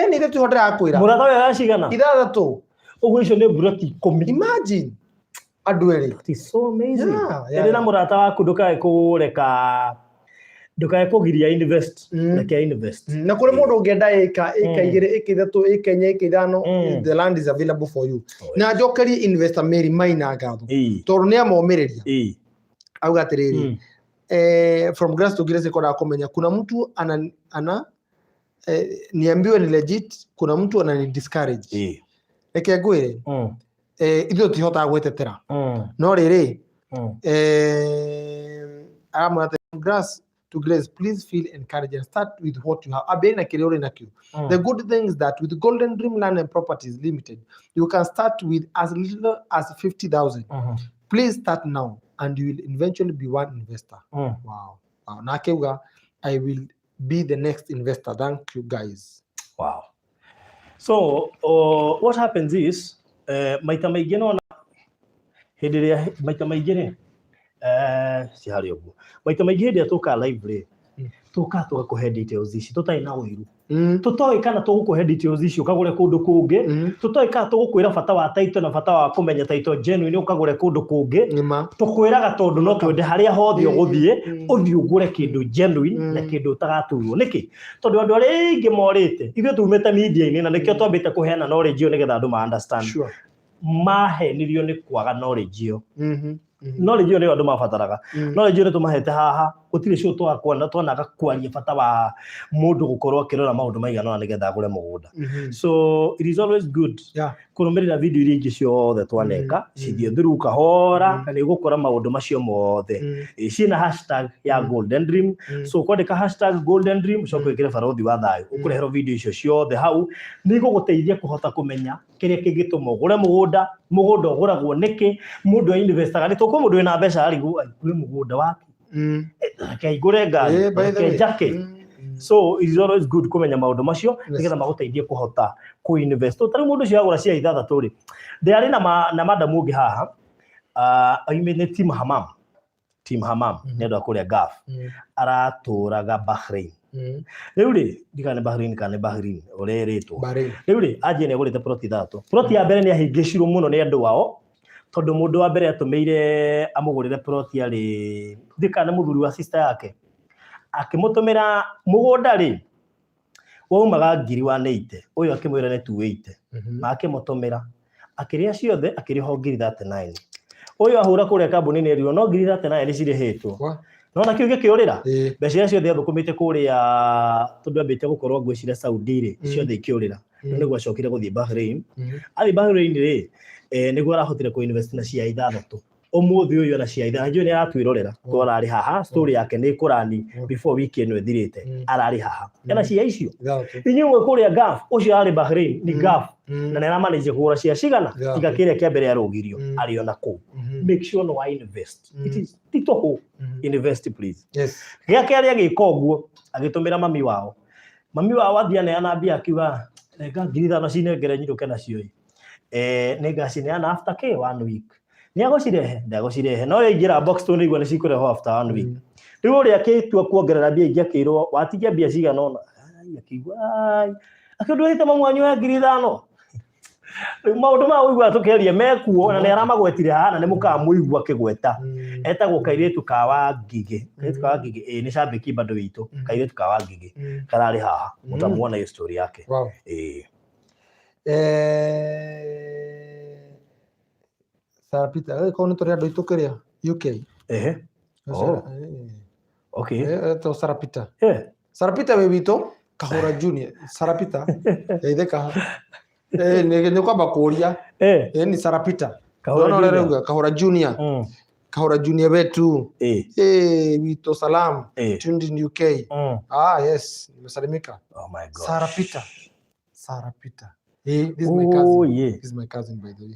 Speaker 2: ni tu hodra akwira
Speaker 1: murata we ashigana
Speaker 2: ithathatu
Speaker 1: uguo icio ni buroti 10
Speaker 2: imagine adwere
Speaker 1: it is so amazing na murata waku ndukae kureka ndukae kugiria invest na invest
Speaker 2: na kule mundu ungenda eka igire ikithatu ikenya ikithano the land is available for you na njokeri investor Mary Maina ngatho toru ni amomereria auga atiriri from grass to grass iko na kumenya kuna mtu ana niambiwe ni legit kuna mtu ana discourage reke ngwire ithu tihota gwetetera no riri amate grass to grace, please feel encouraged and start with what you have. The good thing is that with Golden Dream Land and Properties Limited, you can start with as little as 50,000. Please start now, and you will eventually be one investor. Wow. Nakeuga, I will be the next investor. Thank you, guys.
Speaker 1: Wow. So, what happens is, maita maingĩ nona hĩndĩ ĩrĩa maita maingĩ rĩ si hari ũguo maita maingĩ hĩndĩ ĩrĩa tũka live rĩ tũka tũgakũhe details ici tũtarĩ na ũiru tũtoĩ kana tũgũkũhe details ici ũkagũre kũndũ kũngĩ tũtoĩ kana tũgũkwĩra bata wa title na bata wa kũmenya title genuine ũkagũre kũndũ kũngĩ tũkwĩraga tondũ no twende harĩa hothe ũgũthiĩ ũthiĩ ũgũre kĩndũ genuine na kĩndũ ũtagaturwo nĩkĩ tondũ andũ arĩa aingĩ morĩte ithuĩ tumĩte media-inĩ na nĩkĩo twambĩte kũheana knowledge ĩyo nĩgetha andũ ma understand mahenirio nĩ kwaga knowledge ĩyo knowledge ĩyo nĩyo andũ mabataraga knowledge ĩyo nĩtũmahete haha gũtirĩ cio twanaga kwaria bata wa mũndũ gũkorwo akĩrora maũndũ maigana ũna nĩgetha agũre mũgũnda so it is always good kũrũmĩrĩra video iria ingĩ ciothe twaneka cithiĩ through kahora na nĩũgũkora maũndũ macio mothe ciĩna hashtag ya Golden Dream so kwandĩka hashtag Golden Dream ucoke wĩkĩre barothi wa thayũ ũkũreherwo video icio ciothe hau nĩigũgũteithia kũhota kũmenya kĩrĩa kĩngĩtũma ũgũre mũgũnda ũgũragwo nĩkĩ mũndũ ainvestaga nĩ tũkũ mũndũ wĩna mbeca arigwo agũre mũgũnda wake kaigũre ngari kejake so it is always good kũmenya maũndũ macio nĩgetha magũteithie kũhota kũinvest ũtarĩ mũndũ ũcio agũra cia ithathatũ rĩ ndĩarĩ na madam ũngĩ haha oimĩte Team Hamam nĩ andũ a kũrĩa Gulf aratũraga Bahrain rĩu rĩ ndikane Bahrain kana Bahrain ũrĩa ĩrĩtwo rĩu rĩ anjie nĩ agũrĩte plot ithatũ plot ya mbere nĩ ahingĩcirwo mũno nĩ andũ ao tondũ mũndũ wa mbere atũmĩire amũgũrĩre plot yarĩ ndikane mũthuri wa sister yake akĩmũtũmĩra mũgũnda rĩ waumaga 180 ũyũ akĩmwĩra nĩ 280 na akĩmũtũmĩra akĩrĩa ciothe akĩrĩho 39 ũyũ ahũra kũrĩa kambuni-inĩ ĩrĩo no 39 nĩcirĩhĩtwo nona kĩu gĩkĩũrĩra mbeca ciothe athũkũmĩte kũrĩa tondũ ambĩte gũkorwo ngwĩciria Saudi rĩ ciothe ikĩũrĩra nĩguo acokire gũthiĩ Bahrain athiĩ Bahrain rĩ nĩguo arahotire kũinvest na cia ithathatũ ũmũthĩ ũyũ na cia ithathatũ njũĩ nĩ aratwĩrorera tondũ ararĩ haha story yake nĩ kũrani before wiki ĩno ĩthirĩte ararĩ haha ena cia icio inyuĩ kũrĩa Gulf ũcio arĩ Bahrain ni Gulf na nĩ aramanĩje kũgũra cia cigana tiga kĩrĩa kĩa mbere yarũgirio arĩ ona kũu make sure no invest it is titoho invest please gĩa kĩarĩa gĩka ũguo agĩtũmĩra mami wao athia neana mbia akiuga renga 5,000 cinengere nyirũke nacio nĩ ngacineana after 1 week ndagũcirehe no yaingĩra box to nĩigua nĩcikũreho after 1 week rĩu ũrĩa akĩtua kuongerera mbia ingĩ akĩrwo watigia mbia cigana ona akĩigua akĩndũrĩte mamu wanyu ya 5,000 maũndũ ma ũigua tũkĩaria mekuo na nĩ aramagwetire haha na nĩ mũkamũigua akĩgweta etagwo kairĩtu ka Wangigĩ nĩ cambĩki bado witũ kairĩtu ka Wangigĩ kararĩ haha mũtamuona hiyo story yake
Speaker 2: Sarah Peter ko nĩ tũrĩ andũ aitũ kĩrĩa UK
Speaker 1: okay
Speaker 2: to Sarah Peter we witũ kahora junior Sarah Peter itheka nĩ kwamba kũria ni Sarah Peter kahora kahora junior wetu witũ salam tuned in UK yes nimesalimika
Speaker 1: oh my god
Speaker 2: Sarah Peter this is my cousin this is my cousin by the way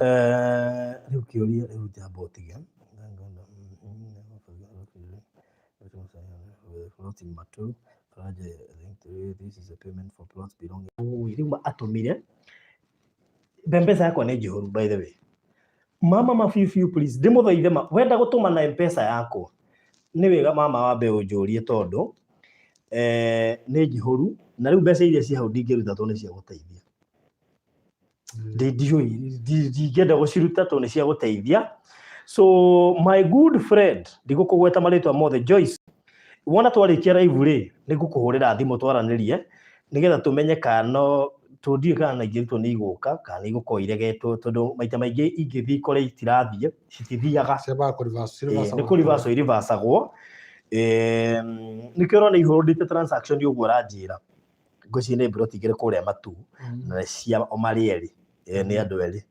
Speaker 1: rĩu kĩũria rĩu jambo tiga floating matu this is a payment for plots belonging rĩu atũmire M-Pesa yakwa nĩ njihũru by the way mama mafiu please ndĩmũthaithe wenda gũtũma na M-Pesa yakwa nĩ wega mama wambe ũnjũrie tondũ nĩ njihũru na rĩu mbeca iria ciĩ hau ndingĩruta tondũ nĩ cia gũteithia. Ndingĩenda gũciruta tondũ nĩ cia gũteithia. So my good friend, ndigũkũgweta marĩtwa mothe, Joyce, wona twarĩkia live rĩ nĩngũkũhũrĩra thimũ twaranĩrie nĩgetha tũmenye kana tũndiĩ kana ingĩrutwo nĩ igũka kana igũkorwo iregetwo tondũ maita maingĩ ingĩthiĩ kore itirathiĩ citithiaga nĩ kũrivaswo irivasagwo. Nĩkĩo ũrona ihũrĩte transaction ũguo ũranjĩra ngũciĩ nĩ mbiroti igĩrĩ kũrĩa Matu na cia marĩ erĩ nĩ andũ erĩ.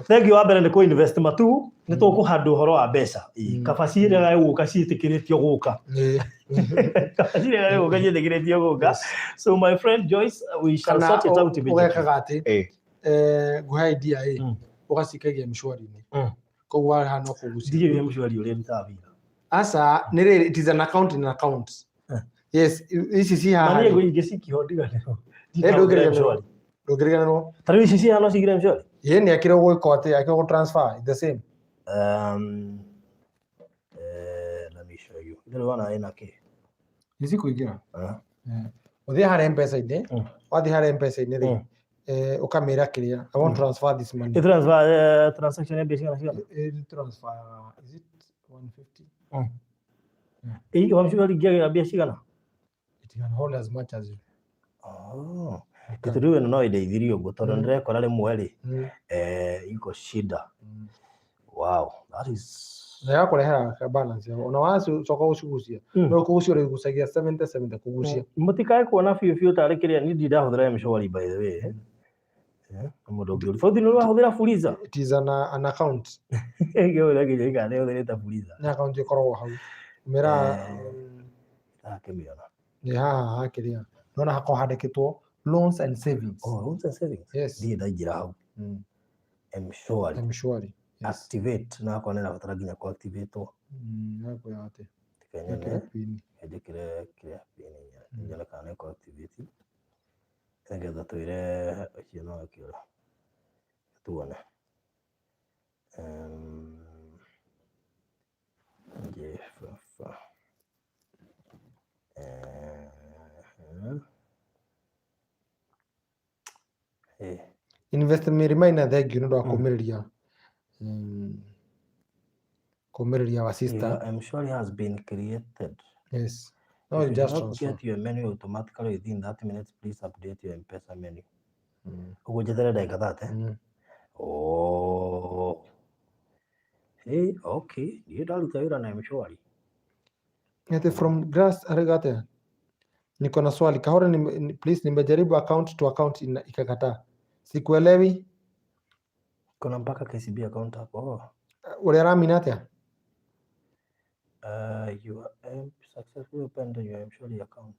Speaker 1: Thengi wa mbere nĩ kũ invest Matu nĩ tũkũhandwo ũhoro wa mbeca kabaci ĩrĩa gũka ciĩtĩkĩrĩtio gũka kabaci ĩrĩa gũka ciĩtĩkĩrĩtio gũka. So my friend Joyce, we shall sort it out
Speaker 2: ũgekaga atĩ ngũhe idea ũgacikagia mshwari-inĩ koguo hana kũgucia
Speaker 1: ndirĩ mshwari ũrĩa ndutaga wĩra
Speaker 2: asa nĩ rĩrĩ it is an account in account. Yes, ici ci haha
Speaker 1: nĩ ingĩ cikihondiganĩrwo
Speaker 2: ndũngĩriganĩrwo
Speaker 1: tarĩu ici ci haha no cigire mshwari
Speaker 2: nĩ akĩrwo gwĩka atĩ akĩrwo transfer the same.
Speaker 1: Let me show you. Ndio wana ina kĩ
Speaker 2: ici kũingĩra ũthiĩ harĩa M-Pesa-inĩ wathiĩ harĩa M-Pesa-inĩ rĩ ũkamĩra kĩrĩa I want to transfer this money.
Speaker 1: Transfer transaction ya biashara cigana?
Speaker 2: Transfer is it 150?
Speaker 1: Wamshwari ingĩagĩra mbia cigana?
Speaker 2: It can hold as much as you.
Speaker 1: Kitu rĩu no ndeithirie ũguo tondũ ndĩrekora rĩmwe rĩ iko shida. Wow, that is
Speaker 2: ya kũrehera balance yao ona wacoka gũcigucia no kũgucia ũrĩgucagia 70 kũgucia
Speaker 1: mũtikae kuona biũ tarĩ kĩrĩa niĩ ndahũthĩra mshwari by the way. Mũndũ ũngĩ bauti nĩ ũrahũthĩra Fuliza.
Speaker 2: It is an account
Speaker 1: ngĩũrĩa kĩrĩa nĩ ũhũthĩrĩte Fuliza
Speaker 2: nĩ account ĩkoragwo hau mĩra
Speaker 1: akĩmĩona
Speaker 2: nĩ haha hakĩrĩa nona hako handĩkĩtwo loans and savings.
Speaker 1: Loans and savings.
Speaker 2: Yes,
Speaker 1: ndiĩ ndaingĩra hau
Speaker 2: mshwari
Speaker 1: activate na kwa nena batara nginya ku activate
Speaker 2: hapo yote
Speaker 1: tikanyene ndikire kile pini nyala kana ku activate ngetha twire kino kiro tuone jefa
Speaker 2: investment reminder thengio nĩ ũndũ wa kũmĩrĩria wa sister.
Speaker 1: Mshwari has been created.
Speaker 2: Yes. No, you just transfer.
Speaker 1: Get your menu automatically within 30 minutes. Please update your M-Pesa menu. Ugo jetere dakika 30. Oh. Hey, okay. You don't tell you na Mshwari.
Speaker 2: Yete from grass arigate. Niko na swali kahora please nimejaribu account to account ikakataa. Sikuelewi.
Speaker 1: Kuna mpaka KCB account hapo.
Speaker 2: Uliramina atia?
Speaker 1: You are successfully opened your Mshwari account.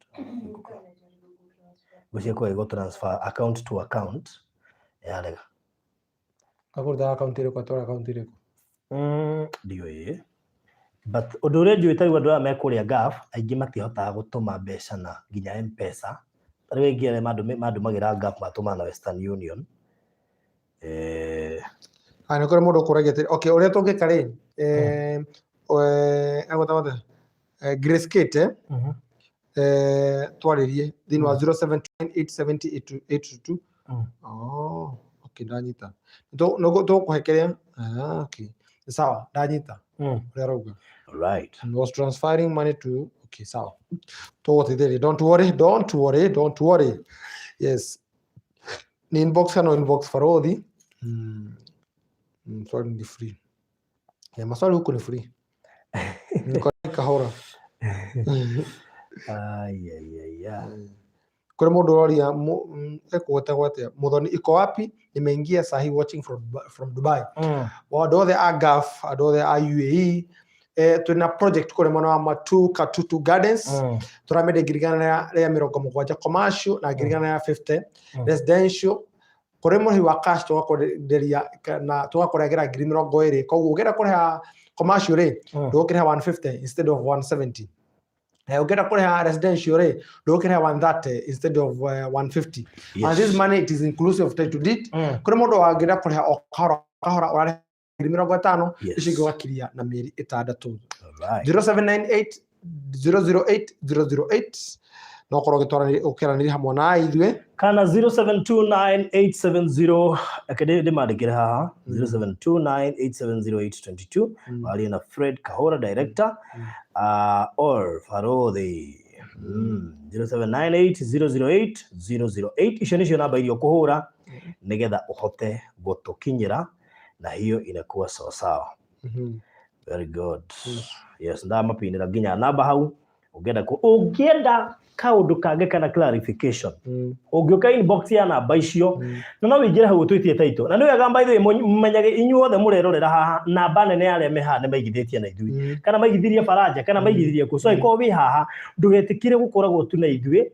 Speaker 1: Gusheko ego transfer account to account. Yalega.
Speaker 2: Akorda account ile kwa tora account ile.
Speaker 1: Ndio ye. But ũndũ ũrĩa njũĩ tarĩu andũ aya mekũrĩa gaf aingĩ matihotaga gũtũma mbeca na nginya M-Pesa. Tarĩu aingĩ arĩa mandũmagĩra gaf matũma na Western Union.
Speaker 2: Nĩ kũrĩ mũndũ ũkũragia atĩrĩ okay ũrĩa tũngĩka rĩ agũtawatha Grace Kate twarĩrie thĩinĩ wa 0728708222. Okay ndanyita tũkũhekerea okay sawa ndanyita ũrĩa rauga.
Speaker 1: Right.
Speaker 2: And was transferring money to okay sawa tũgũteithĩrĩria don't worry. Yes, ni inbox kana inbox Farodhi. Swali ni free. Maswali huko ni free. Niko kahora. Kuna mũndũ ũroria ekũhota gwatia Muthoni iko wapi? Nimeingia sahi watching from Dubai. Andũ othe a Gulf, andũ othe a UAE tuna project kũrĩ mwena wa Matu Katutu Gardens. Turamende ngirigana ya 70 commercial na ngirigana ya 50 residential. Kũrĩ mũhi wa cash tũgakũrĩria na tũgakũrĩgira 20,000 koguo ũgera kũrĩha commercial rĩ ndũkĩrĩha 150 instead of 170. Ũgera kũrĩha residential rĩ ndũkĩrĩha 130 instead of 150. And this money it is inclusive of title deed. Kũrĩ mũndũ wangĩra kũrĩha o kahora ũrarĩha 50,000 ici ũgakiria na mĩeri 6. 0798 008 no korwo gitwarani hamwe na ithwe
Speaker 1: kana 0729870870 akede mandikire haha 0729870822 wali na Fred Kahora director or Farodi 0798008008 icio nicio namba irio kuhura nigetha uhote gutukinyira na hiyo inakuwa sawa sawa. Very good. Yes, ndamapinira nginya namba hau ungienda kaundu kange kana clarification ungioka inbox ya namba icio na no wingire hau twitie title na niwe gamba ithe mumenyage inyuothe murerorera haha namba nene ya reme ha ne maigithitie na ithui kana maigithirie Faranja kana maigithirie ku so iko wi haha ndugetikire gukoragwo tu na ithui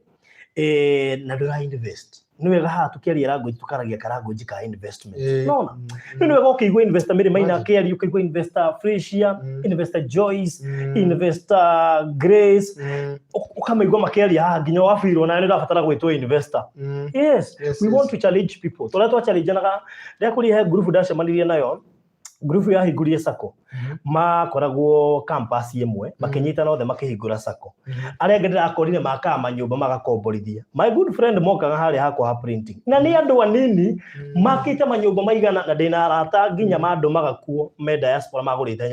Speaker 1: na ndura invest niwe gaha tukiaria rango tukaragia karango njika investment nona niwe gokigwa investor miri maina kiaria ukigwa investor Freshia investor Joyce investor Grace ukamaigwa makiaria haha nginya wafirwo na ni ndabatara gwitwa investor. Yes, we want to challenge people tole twa challenge naga ndakuri he group ndacemanirie nayo group ya higurie sako makoragwo campus imwe makinyitana othe makihingura sako aria ngedera akorire maka manyumba magakomborithia my good friend mokaga hari hakwa ha printing na ni andu anini makite manyumba maigana na ndina arata nginya mandu magakuo me diaspora magurite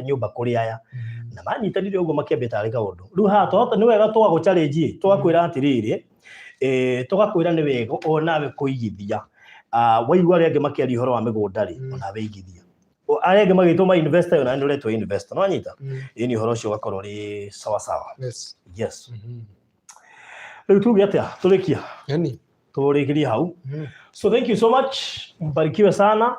Speaker 1: nyumba kuri aya na manyitanire ugo makiambita ari kaundu riu ha to ni wega twa go challenge twakwira atiriri tugakwira ni wega onawe kuigithia waigwa rege makiari horo wa migunda ri onawe igithia arege magituma investor yona ndio letwa investor no anyita ini horo cio gakorwo ri sawa sawa. Yes riu tuge atia tulikia yani tulikiria hau so thank you so much mbarikiwe sana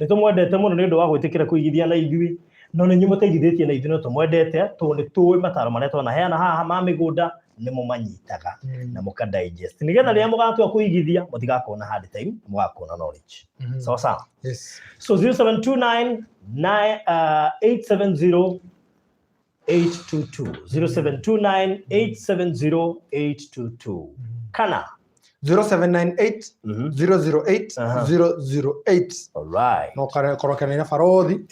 Speaker 1: nitumwendete muno ni ndu wa gwitikira kuigithia na ithui no ni nyumuteigithitie na ithui no tumwendete tu ni tuwe mataro maretwa na heana haha ma migunda ni mumanyitaga na muka digest nigetha ria mugatua kuigithia mutigakona hard time mugakona knowledge sawa sawa.
Speaker 2: Yes,
Speaker 1: so 0729870822 0729870822 kana
Speaker 2: 0798008008
Speaker 1: alright
Speaker 2: no korokana na Farodhi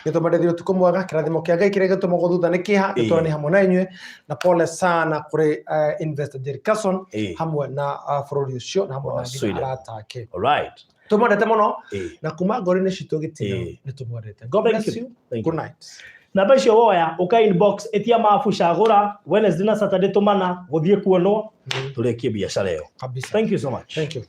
Speaker 2: gitumandethio tukumwaga kirathimo kia Ngai kirege tumogo thutha ni kiha gitorani hamwe na inywe na pole sana kuri investor Jerry Carson hamwe na Farodhi ucio na hamwe na arata ake.
Speaker 1: Alright,
Speaker 2: tumwendete muno na kuma ngori-ini citu gitio ni tumwendete. God bless you. Good night.
Speaker 1: Namba icio woya uka inbox etia mafu cagura Wednesday na Saturday tumana guthie kuonwo turekie biashara iyo. Thank you so much.
Speaker 2: Thank you.